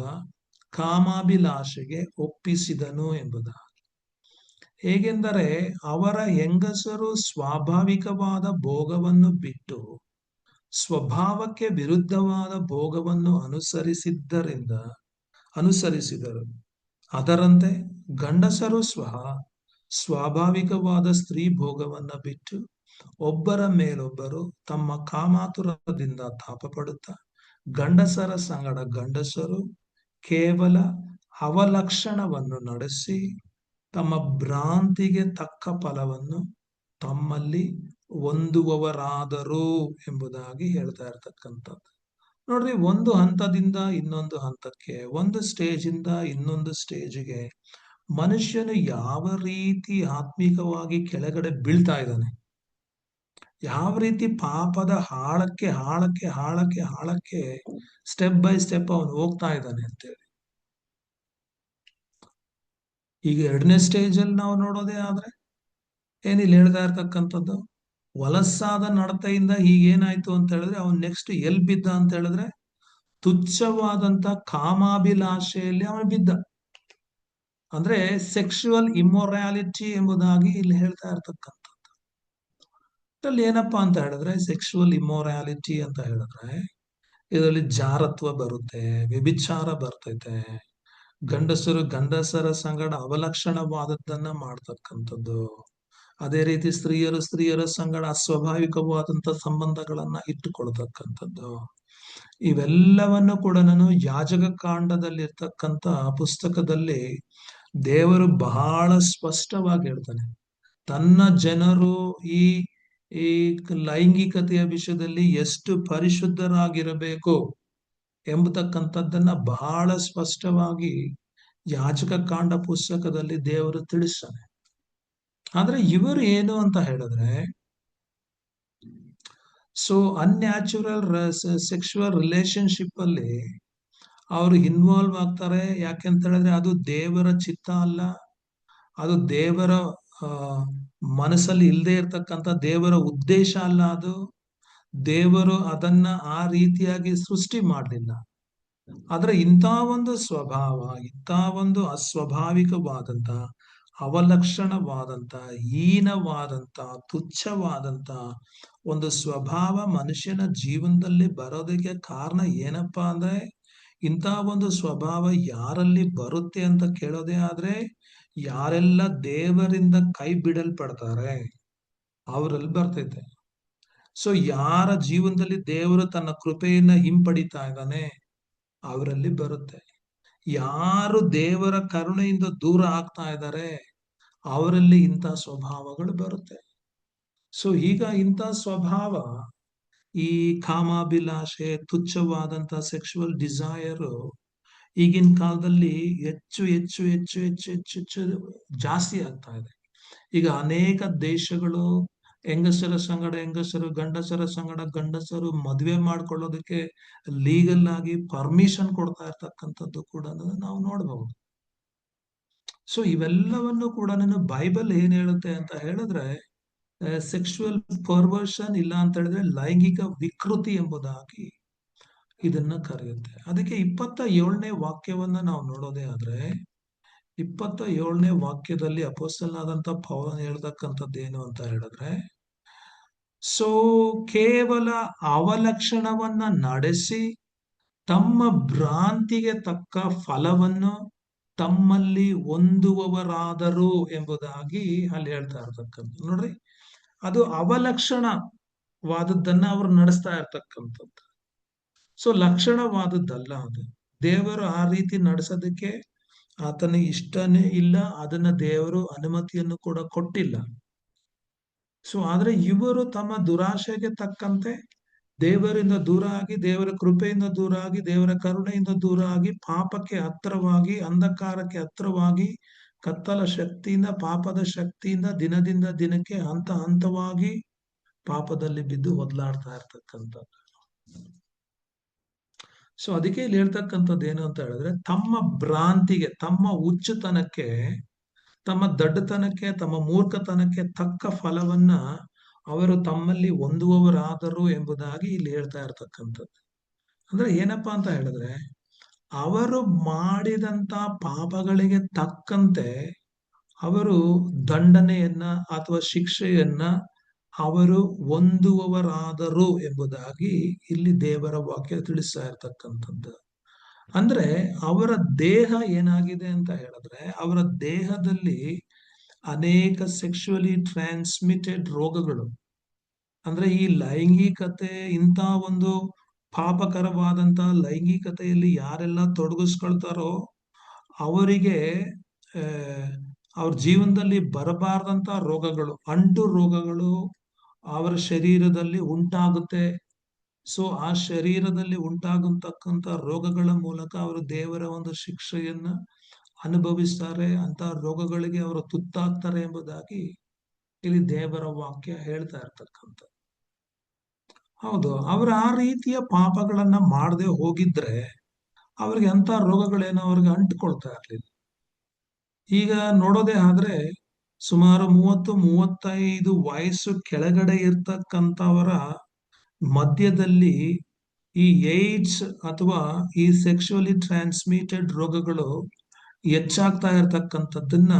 ಕಾಮಾಭಿಲಾಷೆಗೆ ಒಪ್ಪಿಸಿದನು ಎಂಬುದಾಗಿ. ಹೇಗೆಂದರೆ ಅವರ ಹೆಂಗಸರು ಸ್ವಾಭಾವಿಕವಾದ ಭೋಗವನ್ನು ಬಿಟ್ಟು ಸ್ವಭಾವಕ್ಕೆ ವಿರುದ್ಧವಾದ ಭೋಗವನ್ನು ಅನುಸರಿಸಿದರು. ಅದರಂತೆ ಗಂಡಸರು ಸ್ವಾಭಾವಿಕವಾದ ಸ್ತ್ರೀ ಭೋಗವನ್ನ ಬಿಟ್ಟು ಒಬ್ಬರ ಮೇಲೊಬ್ಬರು ತಮ್ಮ ಕಾಮಾತುರದಿಂದ ತಾಪ ಪಡುತ್ತಾ ಗಂಡಸರ ಸಂಗಡ ಗಂಡಸರು ಕೇವಲ ಅವಲಕ್ಷಣವನ್ನು ನಡೆಸಿ ತಮ್ಮ ಭ್ರಾಂತಿಗೆ ತಕ್ಕ ಫಲವನ್ನು ತಮ್ಮಲ್ಲಿ ಹೊಂದುವವರಾದರು ಎಂಬುದಾಗಿ ಹೇಳ್ತಾ ಇರ್ತಕ್ಕಂಥದ್ದು. ನೋಡ್ರಿ, ಒಂದು ಹಂತದಿಂದ ಇನ್ನೊಂದು ಹಂತಕ್ಕೆ, ಒಂದು ಸ್ಟೇಜ್ ಇಂದ ಇನ್ನೊಂದು ಸ್ಟೇಜ್ಗೆ ಮನುಷ್ಯನು ಯಾವ ರೀತಿ ಆತ್ಮಿಕವಾಗಿ ಕೆಳಗಡೆ ಬೀಳ್ತಾ ಇದ್ದಾನೆ, ಯಾವ ರೀತಿ ಪಾಪದ ಆಳಕ್ಕೆ ಆಳಕ್ಕೆ ಆಳಕ್ಕೆ ಆಳಕ್ಕೆ ಸ್ಟೆಪ್ ಬೈ ಸ್ಟೆಪ್ ಅವನು ಹೋಗ್ತಾ ಇದ್ದಾನೆ ಅಂತೇಳಿ. ಈಗ 2ನೇ ಸ್ಟೇಜ್ ಅಲ್ಲಿ ನಾವು ನೋಡೋದೇ ಆದ್ರೆ ಏನಿಲ್ಲ ಹೇಳ್ತಾ ಇರ್ತಕ್ಕಂಥದ್ದು, ವಲಸ್ಸಾದ ನಡತೆಯಿಂದ ಹೀಗೇನಾಯ್ತು ಅಂತ ಹೇಳಿದ್ರೆ ಅವನ್ ನೆಕ್ಸ್ಟ್ ಎಲ್ ಬಿದ್ದ ಅಂತ ಹೇಳಿದ್ರೆ ತುಚ್ಛವಾದಂತ ಕಾಮಾಭಿಲಾಷೆಯಲ್ಲಿ ಅವನು ಬಿದ್ದ. ಅಂದ್ರೆ ಸೆಕ್ಷುವಲ್ ಇಮ್ಮೊರಾಲಿಟಿ ಎಂಬುದಾಗಿ ಇಲ್ಲಿ ಹೇಳ್ತಾ ಇರ್ತಕ್ಕಂಥದ್ದು. ಇದರಲ್ಲಿ ಏನಪ್ಪಾ ಅಂತ ಹೇಳಿದ್ರೆ, ಸೆಕ್ಷುವಲ್ ಇಮ್ಮೊರಾಲಿಟಿ ಅಂತ ಹೇಳಿದ್ರೆ ಇದರಲ್ಲಿ ಜಾರತ್ವ ಬರುತ್ತೆ, ವ್ಯಭಿಚಾರ ಬರ್ತೈತೆ, ಗಂಡಸರು ಗಂಡಸರ ಸಂಗಡ ಅವಲಕ್ಷಣವಾದದ್ದನ್ನ ಮಾಡ್ತಕ್ಕಂಥದ್ದು, ಅದೇ ರೀತಿ ಸ್ತ್ರೀಯರು ಸ್ತ್ರೀಯರ ಸಂಗಡ ಅಸ್ವಾಭಾವಿಕವಾದಂತ ಸಂಬಂಧಗಳನ್ನ ಇಟ್ಟುಕೊಳ್ತಕ್ಕಂಥದ್ದು. ಇವೆಲ್ಲವನ್ನು ಕೂಡ ನಾನು ಯಾಜಕ ಕಾಂಡದಲ್ಲಿರ್ತಕ್ಕಂಥ ಪುಸ್ತಕದಲ್ಲಿ ದೇವರು ಬಹಳ ಸ್ಪಷ್ಟವಾಗಿ ಹೇಳ್ತಾನೆ. ತನ್ನ ಜನರು ಈ ಈ ಲೈಂಗಿಕತೆಯ ವಿಷಯದಲ್ಲಿ ಎಷ್ಟು ಪರಿಶುದ್ಧರಾಗಿರಬೇಕು ಎಂಬತಕ್ಕಂಥದ್ದನ್ನ ಬಹಳ ಸ್ಪಷ್ಟವಾಗಿ ಯಾಜಕ ಕಾಂಡ ಪುಸ್ತಕದಲ್ಲಿ ದೇವರು ತಿಳಿಸ್ತಾನೆ. ಆದ್ರೆ ಇವರು ಏನು ಅಂತ ಹೇಳಿದ್ರೆ, ಸೊ ಅನ್ಯಾಚುರಲ್ ಸೆಕ್ಷುವಲ್ ರಿಲೇಶನ್ಶಿಪ್ ಅಲ್ಲಿ ಅವರು ಇನ್ವಾಲ್ವ್ ಆಗ್ತಾರೆ. ಯಾಕೆಂತ ಹೇಳಿದ್ರೆ ಅದು ದೇವರ ಚಿತ್ತ ಅಲ್ಲ, ಅದು ದೇವರ ಮನಸ್ಸಲ್ಲಿ ಇಲ್ಲದೆ ಇರ್ತಕ್ಕಂಥ ದೇವರ ಉದ್ದೇಶ ಅಲ್ಲ. ಅದು ದೇವರು ಅದನ್ನ ಆ ರೀತಿಯಾಗಿ ಸೃಷ್ಟಿ ಮಾಡಲಿಲ್ಲ. ಆದ್ರೆ ಇಂಥ ಒಂದು ಸ್ವಭಾವ, ಇಂಥ ಒಂದು ಅಸ್ವಾಭಾವಿಕವಾದಂತ ಅವಲಕ್ಷಣವಾದಂತ ಹೀನವಾದಂತ ತುಚ್ಛವಾದಂತ ಒಂದು ಸ್ವಭಾವ ಮನುಷ್ಯನ ಜೀವನದಲ್ಲಿ ಬರೋದಕ್ಕೆ ಕಾರಣ ಏನಪ್ಪಾ ಅಂದ್ರೆ, ಇಂಥ ಒಂದು ಸ್ವಭಾವ ಯಾರಲ್ಲಿ ಬರುತ್ತೆ ಅಂತ ಕೇಳೋದೇ ಆದ್ರೆ, ಯಾರೆಲ್ಲ ದೇವರಿಂದ ಕೈ ಬಿಡಲ್ಪಡ್ತಾರೆ ಅವರಲ್ಲಿ ಬರ್ತೈತೆ. ಸೊ ಯಾರ ಜೀವನದಲ್ಲಿ ದೇವರು ತನ್ನ ಕೃಪೆಯನ್ನ ಹಿಂಪಡಿತಾ ಇದ್ದಾನೆ ಅವರಲ್ಲಿ ಬರುತ್ತೆ. ಯಾರು ದೇವರ ಕರುಣೆಯಿಂದ ದೂರ ಆಗ್ತಾ ಇದ್ದಾರೆ ಅವರಲ್ಲಿ ಇಂಥ ಸ್ವಭಾವಗಳು ಬರುತ್ತೆ. ಸೊ ಈಗ ಇಂಥ ಸ್ವಭಾವ, ಈ ಕಾಮಾಭಿಲಾಷೆ, ತುಚ್ಛವಾದಂತ ಸೆಕ್ಷುವಲ್ ಡಿಸೈರ್ ಈಗಿನ ಕಾಲದಲ್ಲಿ ಹೆಚ್ಚು ಹೆಚ್ಚು ಹೆಚ್ಚು ಹೆಚ್ಚು ಹೆಚ್ಚು ಹೆಚ್ಚು ಜಾಸ್ತಿ ಆಗ್ತಾ ಇದೆ. ಈಗ ಅನೇಕ ದೇಶಗಳು ಹೆಂಗಸರ ಸಂಗಡ ಹೆಂಗಸರು, ಗಂಡಸರ ಸಂಗಡ ಗಂಡಸರು ಮದುವೆ ಮಾಡ್ಕೊಳ್ಳೋದಕ್ಕೆ ಲೀಗಲ್ ಆಗಿ ಪರ್ಮಿಷನ್ ಕೊಡ್ತಾ ಇರ್ತಕ್ಕಂಥದ್ದು ಕೂಡ ನಾವು ನೋಡಬಹುದು. ಸೊ ಇವೆಲ್ಲವನ್ನು ಕೂಡ ಬೈಬಲ್ ಏನ್ ಹೇಳುತ್ತೆ ಅಂತ ಹೇಳಿದ್ರೆ, ಸೆಕ್ಷುವಲ್ ಪರ್ವರ್ಷನ್ ಇಲ್ಲ ಅಂತ ಹೇಳಿದ್ರೆ ಲೈಂಗಿಕ ವಿಕೃತಿ ಎಂಬುದಾಗಿ ಇದನ್ನ ಕರೆಯುತ್ತೆ. ಅದಕ್ಕೆ 27ನೇ ವಾಕ್ಯವನ್ನ ನಾವು ನೋಡೋದೇ ಆದ್ರೆ, 27ನೇ ವಾಕ್ಯದಲ್ಲಿ ಅಪೊಸ್ತಲನಾದಂತ ಪೌಲನು ಹೇಳ್ತಕ್ಕಂಥದ್ದು ಏನು ಅಂತ ಹೇಳಿದ್ರೆ, ಸೊ ಕೇವಲ ಅವಲಕ್ಷಣವನ್ನ ನಡೆಸಿ ತಮ್ಮ ಭ್ರಾಂತಿಗೆ ತಕ್ಕ ಫಲವನ್ನು ತಮ್ಮಲ್ಲಿ ಹೊಂದುವವರಾದರು ಎಂಬುದಾಗಿ ಅಲ್ಲಿ ಹೇಳ್ತಾ ಇರ್ತಕ್ಕಂಥ. ನೋಡ್ರಿ, ಅದು ಅವಲಕ್ಷಣವಾದದ್ದನ್ನ ಅವರು ನಡೆಸ್ತಾ ಇರ್ತಕ್ಕಂಥದ್ದು. ಸೊ ಲಕ್ಷಣವಾದದ್ದಲ್ಲ ಅದು. ದೇವರು ಆ ರೀತಿ ನಡೆಸೋದಕ್ಕೆ ಆತನ ಇಷ್ಟನೇ ಇಲ್ಲ, ಅದನ್ನ ದೇವರು ಅನುಮತಿಯನ್ನು ಕೂಡ ಕೊಟ್ಟಿಲ್ಲ. ಸೊ ಆದ್ರೆ ಇವರು ತಮ್ಮ ದುರಾಶೆಗೆ ತಕ್ಕಂತೆ ದೇವರಿಂದ ದೂರ ಆಗಿ, ದೇವರ ಕೃಪೆಯಿಂದ ದೂರ ಆಗಿ, ದೇವರ ಕರುಣೆಯಿಂದ ದೂರ ಆಗಿ, ಪಾಪಕ್ಕೆ ಹತ್ರವಾಗಿ, ಅಂಧಕಾರಕ್ಕೆ ಹತ್ರವಾಗಿ, ಕತ್ತಲ ಶಕ್ತಿಯಿಂದ, ಪಾಪದ ಶಕ್ತಿಯಿಂದ ದಿನದಿಂದ ದಿನಕ್ಕೆ ಹಂತ ಹಂತವಾಗಿ ಪಾಪದಲ್ಲಿ ಬಿದ್ದು ಒದ್ಲಾಡ್ತಾ ಇರ್ತಕ್ಕಂಥದ್ದು. ಸೊ ಅದಕ್ಕೆ ಇಲ್ಲಿ ಹೇಳ್ತಕ್ಕಂಥದ್ದು ಏನು ಅಂತ ಹೇಳಿದ್ರೆ, ತಮ್ಮ ಭ್ರಾಂತಿಗೆ, ತಮ್ಮ ಹುಚ್ಚುತನಕ್ಕೆ, ತಮ್ಮ ದಡ್ಡತನಕ್ಕೆ, ತಮ್ಮ ಮೂರ್ಖತನಕ್ಕೆ ತಕ್ಕ ಫಲವನ್ನ ಅವರು ತಮ್ಮಲ್ಲಿ ಹೊಂದುವವರಾದರು ಎಂಬುದಾಗಿ ಇಲ್ಲಿ ಹೇಳ್ತಾ ಇರ್ತಕ್ಕಂಥದ್ದು. ಅಂದ್ರೆ ಏನಪ್ಪಾ ಅಂತ ಹೇಳಿದ್ರೆ, ಅವರು ಮಾಡಿದಂತ ಪಾಪಗಳಿಗೆ ತಕ್ಕಂತೆ ಅವರು ದಂಡನೆಯನ್ನ ಅಥವಾ ಶಿಕ್ಷೆಯನ್ನ ಅವರು ಹೊಂದುವವರಾದರು ಎಂಬುದಾಗಿ ಇಲ್ಲಿ ದೇವರ ವಾಕ್ಯ ತಿಳಿಸ್ತಾ ಇರ್ತಕ್ಕಂಥದ್ದು. ಅಂದ್ರೆ ಅವರ ದೇಹ ಏನಾಗಿದೆ ಅಂತ ಹೇಳಿದ್ರೆ, ಅವರ ದೇಹದಲ್ಲಿ ಅನೇಕ ಸೆಕ್ಷುವಲಿ ಟ್ರಾನ್ಸ್ಮಿಟೆಡ್ ರೋಗಗಳು, ಅಂದ್ರೆ ಈ ಲೈಂಗಿಕತೆ, ಇಂಥ ಒಂದು ಪಾಪಕರವಾದಂತ ಲೈಂಗಿಕತೆಯಲ್ಲಿ ಯಾರೆಲ್ಲ ತೊಡಗಿಸ್ಕೊಳ್ತಾರೋ ಅವರಿಗೆ ಆ, ಅವ್ರ ಜೀವನದಲ್ಲಿ ಬರಬಾರ್ದಂತ ರೋಗಗಳು, ಅಂಟು ರೋಗಗಳು ಅವರ ಶರೀರದಲ್ಲಿ ಉಂಟಾಗುತ್ತೆ. ಸೊ ಆ ಶರೀರದಲ್ಲಿ ಉಂಟಾಗತಕ್ಕಂತ ರೋಗಗಳ ಮೂಲಕ ಅವರು ದೇವರ ಒಂದು ಶಿಕ್ಷೆಯನ್ನ ಅನುಭವಿಸ್ತಾರೆ, ಅಂತ ರೋಗಗಳಿಗೆ ಅವರು ತುತ್ತಾಗ್ತಾರೆ ಎಂಬುದಾಗಿ ಇಲ್ಲಿ ದೇವರ ವಾಕ್ಯ ಹೇಳ್ತಾ ಇರ್ತಕ್ಕಂಥ. ಹೌದು, ಅವರು ಆ ರೀತಿಯ ಪಾಪಗಳನ್ನ ಮಾಡದೆ ಹೋಗಿದ್ರೆ ಅವ್ರಿಗೆ ಅಂತ ರೋಗಗಳೇನೋ ಅವ್ರಿಗೆ ಅಂಟ್ಕೊಳ್ತಾ ಇರ್ಲಿಲ್ಲ. ಈಗ ನೋಡೋದೇ ಆದ್ರೆ ಸುಮಾರು 30-35 ವಯಸ್ಸು ಕೆಳಗಡೆ ಇರ್ತಕ್ಕಂಥವರ ಮಧ್ಯದಲ್ಲಿ ಈ ಏಡ್ಸ್ ಅಥವಾ ಈ ಸೆಕ್ಷುವಲಿ ಟ್ರಾನ್ಸ್ಮಿಟೆಡ್ ರೋಗಗಳು ಹೆಚ್ಚಾಗ್ತಾ ಇರತಕ್ಕಂಥದ್ದನ್ನ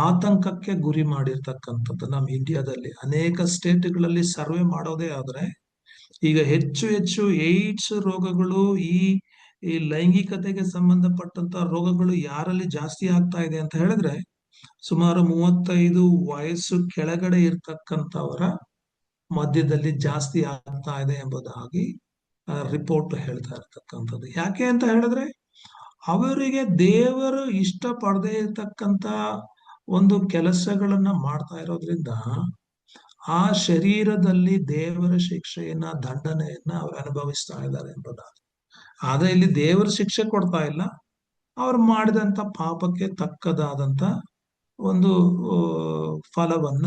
ಆತಂಕಕ್ಕೆ ಗುರಿ ಮಾಡಿರ್ತಕ್ಕಂಥದ್ದು ನಮ್ಮ ಇಂಡಿಯಾದಲ್ಲಿ. ಅನೇಕ ಸ್ಟೇಟ್ಗಳಲ್ಲಿ ಸರ್ವೆ ಮಾಡೋದೇ ಆದ್ರೆ ಈಗ ಹೆಚ್ಚು ಹೆಚ್ಚು ಏಡ್ಸ್ ರೋಗಗಳು, ಈ ಲೈಂಗಿಕತೆಗೆ ಸಂಬಂಧಪಟ್ಟಂತ ರೋಗಗಳು ಯಾರಲ್ಲಿ ಜಾಸ್ತಿ ಆಗ್ತಾ ಇದೆ ಅಂತ ಹೇಳಿದ್ರೆ ಸುಮಾರು 35 ವಯಸ್ಸು ಕೆಳಗಡೆ ಇರ್ತಕ್ಕಂಥವರ ಮಧ್ಯದಲ್ಲಿ ಜಾಸ್ತಿ ಆಗ್ತಾ ಇದೆ ಎಂಬುದಾಗಿ ರಿಪೋರ್ಟ್ ಹೇಳ್ತಾ ಇರ್ತಕ್ಕಂಥದ್ದು. ಯಾಕೆ ಅಂತ ಹೇಳಿದ್ರೆ ಅವರಿಗೆ ದೇವರು ಇಷ್ಟ ಪಡದೇ ಇರ್ತಕ್ಕಂಥ ಒಂದು ಕೆಲಸಗಳನ್ನ ಮಾಡ್ತಾ ಇರೋದ್ರಿಂದ ಆ ಶರೀರದಲ್ಲಿ ದೇವರ ಶಿಕ್ಷೆಯನ್ನ, ದಂಡನೆಯನ್ನ ಅವ್ರು ಅನುಭವಿಸ್ತಾ ಇದ್ದಾರೆ ಎಂಬುದಾಗಿ. ಆದ್ರೆ ಇಲ್ಲಿ ದೇವರ ಶಿಕ್ಷೆ ಕೊಡ್ತಾ ಇಲ್ಲ, ಅವ್ರು ಮಾಡಿದಂತ ಪಾಪಕ್ಕೆ ತಕ್ಕದಾದಂತ ಒಂದು ಫಲವನ್ನ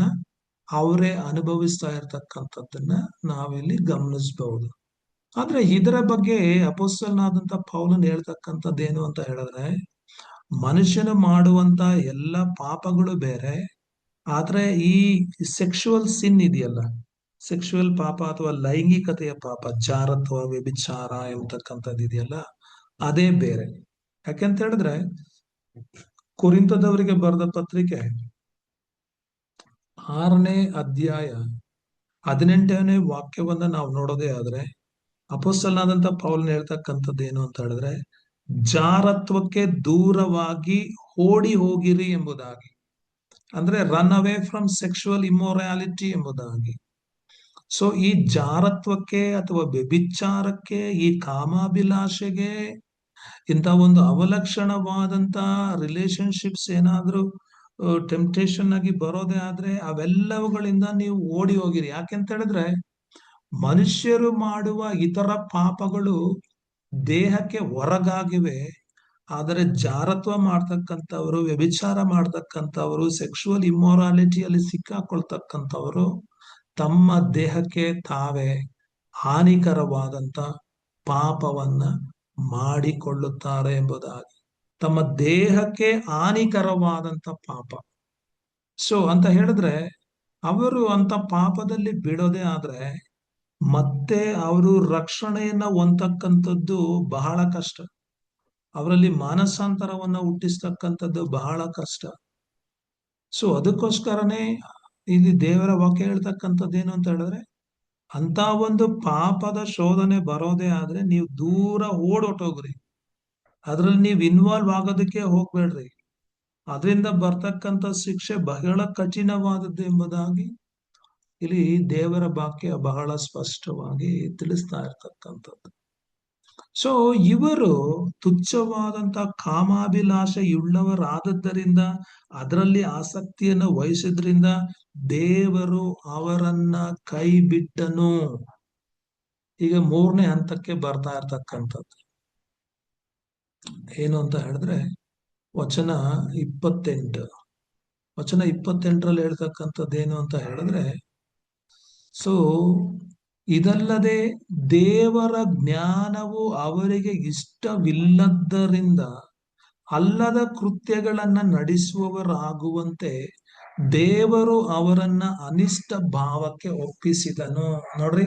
ಅವರೇ ಅನುಭವಿಸ್ತಾ ಇರ್ತಕ್ಕಂಥದ್ದನ್ನ ನಾವಿಲ್ಲಿ ಗಮನಿಸಬಹುದು. ಆದ್ರೆ ಇದರ ಬಗ್ಗೆ ಅಪೊಸ್ತಲನಾದಂತ ಪೌಲನ್ ಹೇಳ್ತಕ್ಕಂಥದ್ದೇನು ಅಂತ ಹೇಳಿದ್ರೆ, ಮನುಷ್ಯನು ಮಾಡುವಂತ ಎಲ್ಲ ಪಾಪಗಳು ಬೇರೆ, ಆದ್ರೆ ಈ ಸೆಕ್ಷುವಲ್ ಸಿನ್ ಇದೆಯಲ್ಲ, ಸೆಕ್ಷುವಲ್ ಪಾಪ ಅಥವಾ ಲೈಂಗಿಕತೆಯ ಪಾಪ, ಜಾರತ್ವ, ವ್ಯಭಿಚಾರ ಎಂಬತಕ್ಕಂಥದ್ದು ಇದೆಯಲ್ಲ, ಅದೇ ಬೇರೆ. ಯಾಕೆಂತ ಹೇಳಿದ್ರೆ ಕೊರಿಂಥದವರಿಗೆ ಬರೆದ ಪತ್ರಿಕೆ 6ನೇ ಅಧ್ಯಾಯ 18ನೇ ವಾಕ್ಯವನ್ನ ನಾವು ನೋಡೋದೇ ಆದ್ರೆ ಅಪೊಸ್ತಲನಾದಂತ ಪೌಲನ್ ಹೇಳ್ತಕ್ಕಂಥದ್ದು ಏನು ಅಂತ ಹೇಳಿದ್ರೆ, ಜಾರತ್ವಕ್ಕೆ ದೂರವಾಗಿ ಓಡಿ ಹೋಗಿರಿ ಎಂಬುದಾಗಿ, ಅಂದ್ರೆ ರನ್ ಅವೇ ಫ್ರಮ್ ಸೆಕ್ಷುವಲ್ ಇಮ್ಮೊರಾಲಿಟಿ ಎಂಬುದಾಗಿ. ಸೊ ಈ ಜಾರತ್ವಕ್ಕೆ ಅಥವಾ ವ್ಯಭಿಚಾರಕ್ಕೆ, ಈ ಕಾಮಾಭಿಲಾಷೆಗೆ, ಇಂಥ ಒಂದು ಅವಲಕ್ಷಣವಾದಂತ ರಿಲೇಶನ್ಶಿಪ್ಸ್ ಏನಾದ್ರೂ ಟೆಂಪ್ಟೇಷನ್ ಆಗಿ ಬರೋದೇ ಆದ್ರೆ ಅವೆಲ್ಲವುಗಳಿಂದ ನೀವು ಓಡಿ ಹೋಗಿರಿ. ಯಾಕೆಂತ ಹೇಳಿದ್ರೆ ಮನುಷ್ಯರು ಮಾಡುವ ಇತರ ಪಾಪಗಳು ದೇಹಕ್ಕೆ ಹೊರಗಾಗಿವೆ, ಆದರೆ ಜಾರತ್ವ ಮಾಡ್ತಕ್ಕಂಥವ್ರು, ವ್ಯಭಿಚಾರ ಮಾಡ್ತಕ್ಕಂಥವ್ರು, ಸೆಕ್ಷುವಲ್ ಇಮ್ಮೊರಾಲಿಟಿಯಲ್ಲಿ ಸಿಕ್ಕಾಕೊಳ್ತಕ್ಕಂಥವ್ರು ತಮ್ಮ ದೇಹಕ್ಕೆ ತಾವೇ ಹಾನಿಕರವಾದಂತ ಪಾಪವನ್ನ ಮಾಡಿಕೊಳ್ಳುತ್ತಾರೆ ಎಂಬುದಾಗಿ. ತಮ್ಮ ದೇಹಕ್ಕೆ ಹಾನಿಕರವಾದಂತ ಪಾಪ. ಸೊ ಅಂತ ಹೇಳಿದ್ರೆ ಅವರು ಅಂತ ಪಾಪದಲ್ಲಿ ಬೀಳೋದೇ ಆದ್ರೆ ಮತ್ತೆ ಅವರು ರಕ್ಷಣೆಯನ್ನ ಹೊಂದತಕ್ಕಂಥದ್ದು ಬಹಳ ಕಷ್ಟ, ಅವರಲ್ಲಿ ಮಾನಸಾಂತರವನ್ನ ಹುಟ್ಟಿಸ್ತಕ್ಕಂಥದ್ದು ಬಹಳ ಕಷ್ಟ. ಸೊ ಅದಕ್ಕೋಸ್ಕರನೇ ಇಲ್ಲಿ ದೇವರ ವಾಕ್ಯ ಹೇಳ್ತಕ್ಕಂಥದ್ದೇನು ಅಂತ ಹೇಳಿದ್ರೆ, ಅಂತ ಒಂದು ಪಾಪದ ಶೋಧನೆ ಬರೋದೇ ಆದ್ರೆ ನೀವು ದೂರ ಓಡೋಟೋಗ್ರಿ, ಅದ್ರಲ್ಲಿ ನೀವು ಇನ್ವಾಲ್ವ್ ಆಗೋದಕ್ಕೆ ಹೋಗ್ಬೇಡ್ರಿ, ಅದರಿಂದ ಬರ್ತಕ್ಕಂಥ ಶಿಕ್ಷೆ ಬಹಳ ಕಠಿಣವಾದದ್ದು ಎಂಬುದಾಗಿ ಇಲ್ಲಿ ದೇವರ ವಾಕ್ಯ ಬಹಳ ಸ್ಪಷ್ಟವಾಗಿ ತಿಳಿಸ್ತಾ ಇರ್ತಕ್ಕಂಥದ್ದು. ಸೊ ಇವರು ತುಚ್ಛವಾದಂತ ಕಾಮಾಭಿಲಾಷೆಯುಳ್ಳವರಾದದ್ದರಿಂದ, ಅದರಲ್ಲಿ ಆಸಕ್ತಿಯನ್ನು ವಹಿಸಿದ್ರಿಂದ ದೇವರು ಅವರನ್ನ ಕೈ ಬಿಟ್ಟನು. ಈಗ 3ನೇ ಹಂತಕ್ಕೆ ಬರ್ತಾ ಇರ್ತಕ್ಕಂಥದ್ದು ಏನು ಅಂತ ಹೇಳಿದ್ರೆ ವಚನ 28ರಲ್ಲಿ ಹೇಳ್ತಕ್ಕಂಥದ್ದೇನು ಅಂತ ಹೇಳಿದ್ರೆ, ಸೊ ಇದಲ್ಲದೆ ದೇವರ ಜ್ಞಾನವು ಅವರಿಗೆ ಇಷ್ಟವಿಲ್ಲದ್ದರಿಂದ ಅಲ್ಲದ ಕೃತ್ಯಗಳನ್ನ ನಡೆಸುವವರಾಗುವಂತೆ ದೇವರು ಅವರನ್ನ ಅನಿಷ್ಟ ಭಾವಕ್ಕೆ ಒಪ್ಪಿಸಿದನು. ನೋಡ್ರಿ,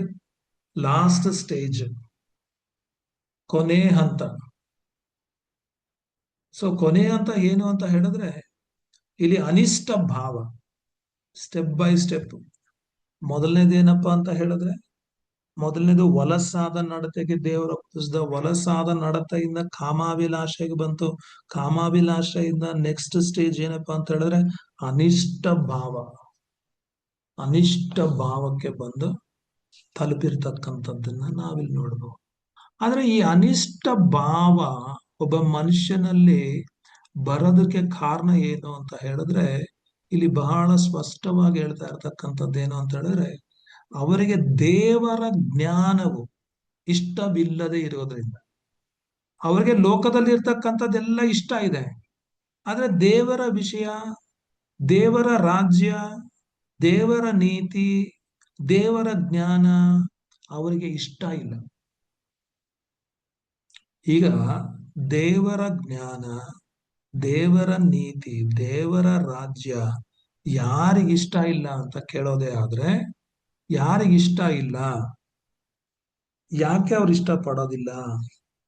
ಲಾಸ್ಟ್ ಸ್ಟೇಜ್, ಕೊನೆ ಹಂತ. ಸೊ ಕೊನೆ ಹಂತ ಏನು ಅಂತ ಹೇಳಿದ್ರೆ ಇಲ್ಲಿ ಅನಿಷ್ಟ ಭಾವ, ಸ್ಟೆಪ್ ಬೈ ಸ್ಟೆಪ್. ಮೊದಲನೇದೇನಪ್ಪಾ ಅಂತ ಹೇಳಿದ್ರೆ ಮೊದಲನೇದು ವಲಸಾದ ನಡತೆಗೆ ದೇವರ ಒಪ್ಪಿಸಿದ. ವಲಸಾದ ನಡತೆಯಿಂದ ಕಾಮಾಭಿಲಾಷೆಗೆ ಬಂತು. ಕಾಮಾಭಿಲಾಷೆಯಿಂದ ನೆಕ್ಸ್ಟ್ ಸ್ಟೇಜ್ ಏನಪ್ಪಾ ಅಂತ ಹೇಳಿದ್ರೆ ಅನಿಷ್ಟ ಭಾವ. ಅನಿಷ್ಟ ಭಾವಕ್ಕೆ ಬಂದು ತಲುಪಿರ್ತಕ್ಕಂಥದ್ದನ್ನ ನಾವಿಲ್ಲಿ ನೋಡ್ಬೋದು. ಆದ್ರೆ ಈ ಅನಿಷ್ಟ ಭಾವ ಒಬ್ಬ ಮನುಷ್ಯನಲ್ಲಿ ಬರೋದಕ್ಕೆ ಕಾರಣ ಏನು ಅಂತ ಹೇಳಿದ್ರೆ, ಇಲ್ಲಿ ಬಹಳ ಸ್ಪಷ್ಟವಾಗಿ ಹೇಳ್ತಾ ಇರ್ತಕ್ಕಂಥದ್ದು ಏನು ಅಂತ ಹೇಳಿದ್ರೆ, ಅವರಿಗೆ ದೇವರ ಜ್ಞಾನವು ಇಷ್ಟವಿಲ್ಲದೆ ಇರೋದ್ರಿಂದ. ಅವರಿಗೆ ಲೋಕದಲ್ಲಿ ಇರ್ತಕ್ಕಂಥದ್ದೆಲ್ಲ ಇಷ್ಟ ಇದೆ, ಆದ್ರೆ ದೇವರ ವಿಷಯ, ದೇವರ ರಾಜ್ಯ, ದೇವರ ನೀತಿ, ದೇವರ ಜ್ಞಾನ ಅವರಿಗೆ ಇಷ್ಟ ಇಲ್ಲ. ಈಗ ದೇವರ ಜ್ಞಾನ, ದೇವರ ನೀತಿ, ದೇವರ ರಾಜ್ಯ ಯಾರಿಗಿಷ್ಟ ಇಲ್ಲ ಅಂತ ಕೇಳೋದೇ ಆದ್ರೆ, ಯಾರಿಗಿಷ್ಟ ಇಲ್ಲ, ಯಾಕೆ ಅವ್ರು ಇಷ್ಟ ಪಡೋದಿಲ್ಲ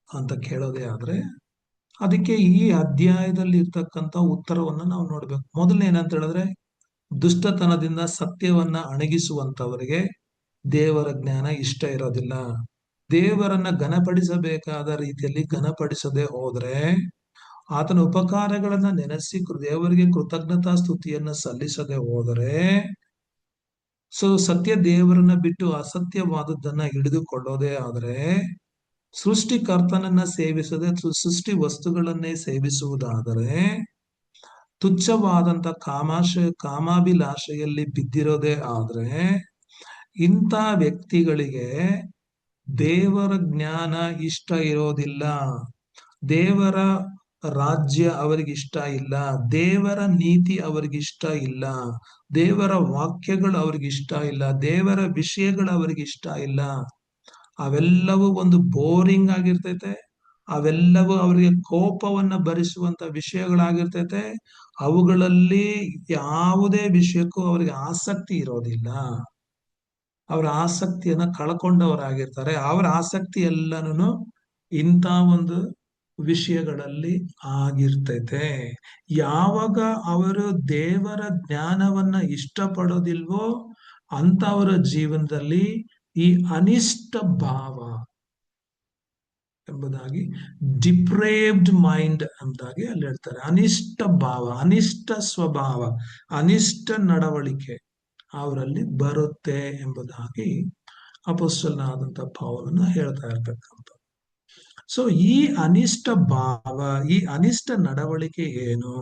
ಅಂತ ಕೇಳೋದೇ ಆದ್ರೆ, ಅದಕ್ಕೆ ಈ ಅಧ್ಯಾಯದಲ್ಲಿ ಇರ್ತಕ್ಕಂಥ ಉತ್ತರವನ್ನ ನಾವು ನೋಡ್ಬೇಕು. ಮೊದಲನೇನಂತ ಹೇಳಿದ್ರೆ, ದುಷ್ಟತನದಿಂದ ಸತ್ಯವನ್ನ ಅಣಗಿಸುವಂತವರಿಗೆ ದೇವರ ಜ್ಞಾನ ಇಷ್ಟ ಇರೋದಿಲ್ಲ. ದೇವರನ್ನ ಘನಪಡಿಸಬೇಕಾದ ರೀತಿಯಲ್ಲಿ ಘನಪಡಿಸದೆ ಹೋದ್ರೆ, ಆತನ ಉಪಕಾರಗಳನ್ನ ನೆನೆಸಿ ದೇವರಿಗೆ ಕೃತಜ್ಞತಾ ಸ್ತುತಿಯನ್ನ ಸಲ್ಲಿಸದೆ ಹೋದರೆ, ಸತ್ಯ ದೇವರನ್ನ ಬಿಟ್ಟು ಅಸತ್ಯವಾದದ್ದನ್ನ ಹಿಡಿದುಕೊಳ್ಳೋದೇ ಆದ್ರೆ, ಸೃಷ್ಟಿಕರ್ತನನ್ನ ಸೇವಿಸದೆ ಸೃಷ್ಟಿ ವಸ್ತುಗಳನ್ನೇ ಸೇವಿಸುವುದಾದರೆ, ತುಚ್ಛವಾದಂತ ಕಾಮಾಭಿಲಾಷೆಯಲ್ಲಿ ಬಿದ್ದಿರೋದೇ ಆದ್ರೆ, ಇಂಥ ವ್ಯಕ್ತಿಗಳಿಗೆ ದೇವರ ಜ್ಞಾನ ಇಷ್ಟ ಇರೋದಿಲ್ಲ, ದೇವರ ರಾಜ್ಯ ಅವರಿಗಿಷ್ಟ ಇಲ್ಲ, ದೇವರ ನೀತಿ ಅವರಿಗಿಷ್ಟ ಇಲ್ಲ, ದೇವರ ವಾಕ್ಯಗಳು ಅವ್ರಿಗಿಷ್ಟ ಇಲ್ಲ, ದೇವರ ವಿಷಯಗಳು ಅವರಿಗಿಷ್ಟ ಇಲ್ಲ. ಅವೆಲ್ಲವೂ ಒಂದು ಬೋರಿಂಗ್ ಆಗಿರ್ತೈತೆ, ಅವೆಲ್ಲವೂ ಅವರಿಗೆ ಕೋಪವನ್ನ ಭರಿಸುವಂತ ವಿಷಯಗಳಾಗಿರ್ತೈತೆ. ಅವುಗಳಲ್ಲಿ ಯಾವುದೇ ವಿಷಯಕ್ಕೂ ಅವರಿಗೆ ಆಸಕ್ತಿ ಇರೋದಿಲ್ಲ. ಅವರ ಆಸಕ್ತಿಯನ್ನ ಕಳ್ಕೊಂಡವರಾಗಿರ್ತಾರೆ. ಅವರ ಆಸಕ್ತಿ ಎಲ್ಲನೂ ಇಂಥ ಒಂದು ವಿಷಯಗಳಲ್ಲಿ ಆಗಿರ್ತೈತೆ. ಯಾವಾಗ ಅವರು ದೇವರ ಜ್ಞಾನವನ್ನ ಇಷ್ಟಪಡೋದಿಲ್ವೋ ಅಂತವರ ಜೀವನದಲ್ಲಿ ಈ ಅನಿಷ್ಟ ಭಾವ ಎಂಬುದಾಗಿ, ಡಿಪ್ರೇವ್ಡ್ ಮೈಂಡ್ ಎಂಬುದಾಗಿ ಅಲ್ಲಿ ಹೇಳ್ತಾರೆ. ಅನಿಷ್ಟ ಭಾವ, ಅನಿಷ್ಟ ಸ್ವಭಾವ, ಅನಿಷ್ಟ ನಡವಳಿಕೆ ಅವರಲ್ಲಿ ಬರುತ್ತೆ ಎಂಬುದಾಗಿ ಅಪೊಸ್ತಲನಾದಂಥ ಪೌಲನು ಹೇಳ್ತಾ ಇರ್ತಕ್ಕಂಥ. ಸೊ ಈ ಅನಿಷ್ಟ ಭಾವ, ಈ ಅನಿಷ್ಟ ನಡವಳಿಕೆ ಏನು,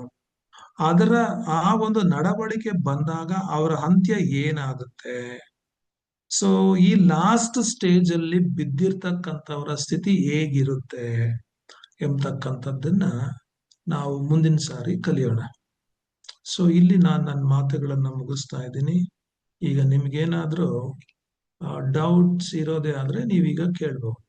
ಅದರ ಆ ಒಂದು ನಡವಳಿಕೆ ಬಂದಾಗ ಅವರ ಅಂತ್ಯ ಏನಾಗುತ್ತೆ, ಸೊ ಈ ಲಾಸ್ಟ್ ಸ್ಟೇಜ್ ಅಲ್ಲಿ ಬಿದ್ದಿರ್ತಕ್ಕಂಥವರ ಸ್ಥಿತಿ ಹೇಗಿರುತ್ತೆ ಎಂಬತಕ್ಕಂಥದ್ದನ್ನ ನಾವು ಮುಂದಿನ ಸಾರಿ ಕಲಿಯೋಣ. ಸೊ ಇಲ್ಲಿ ನಾನು ನನ್ನ ಮಾತುಗಳನ್ನ ಮುಗಿಸ್ತಾ ಇದ್ದೀನಿ. ಈಗ ನಿಮ್ಗೇನಾದ್ರೂ ಡೌಟ್ಸ್ ಇರೋದೇ ಆದ್ರೆ ನೀವೀಗ ಕೇಳ್ಬಹುದು.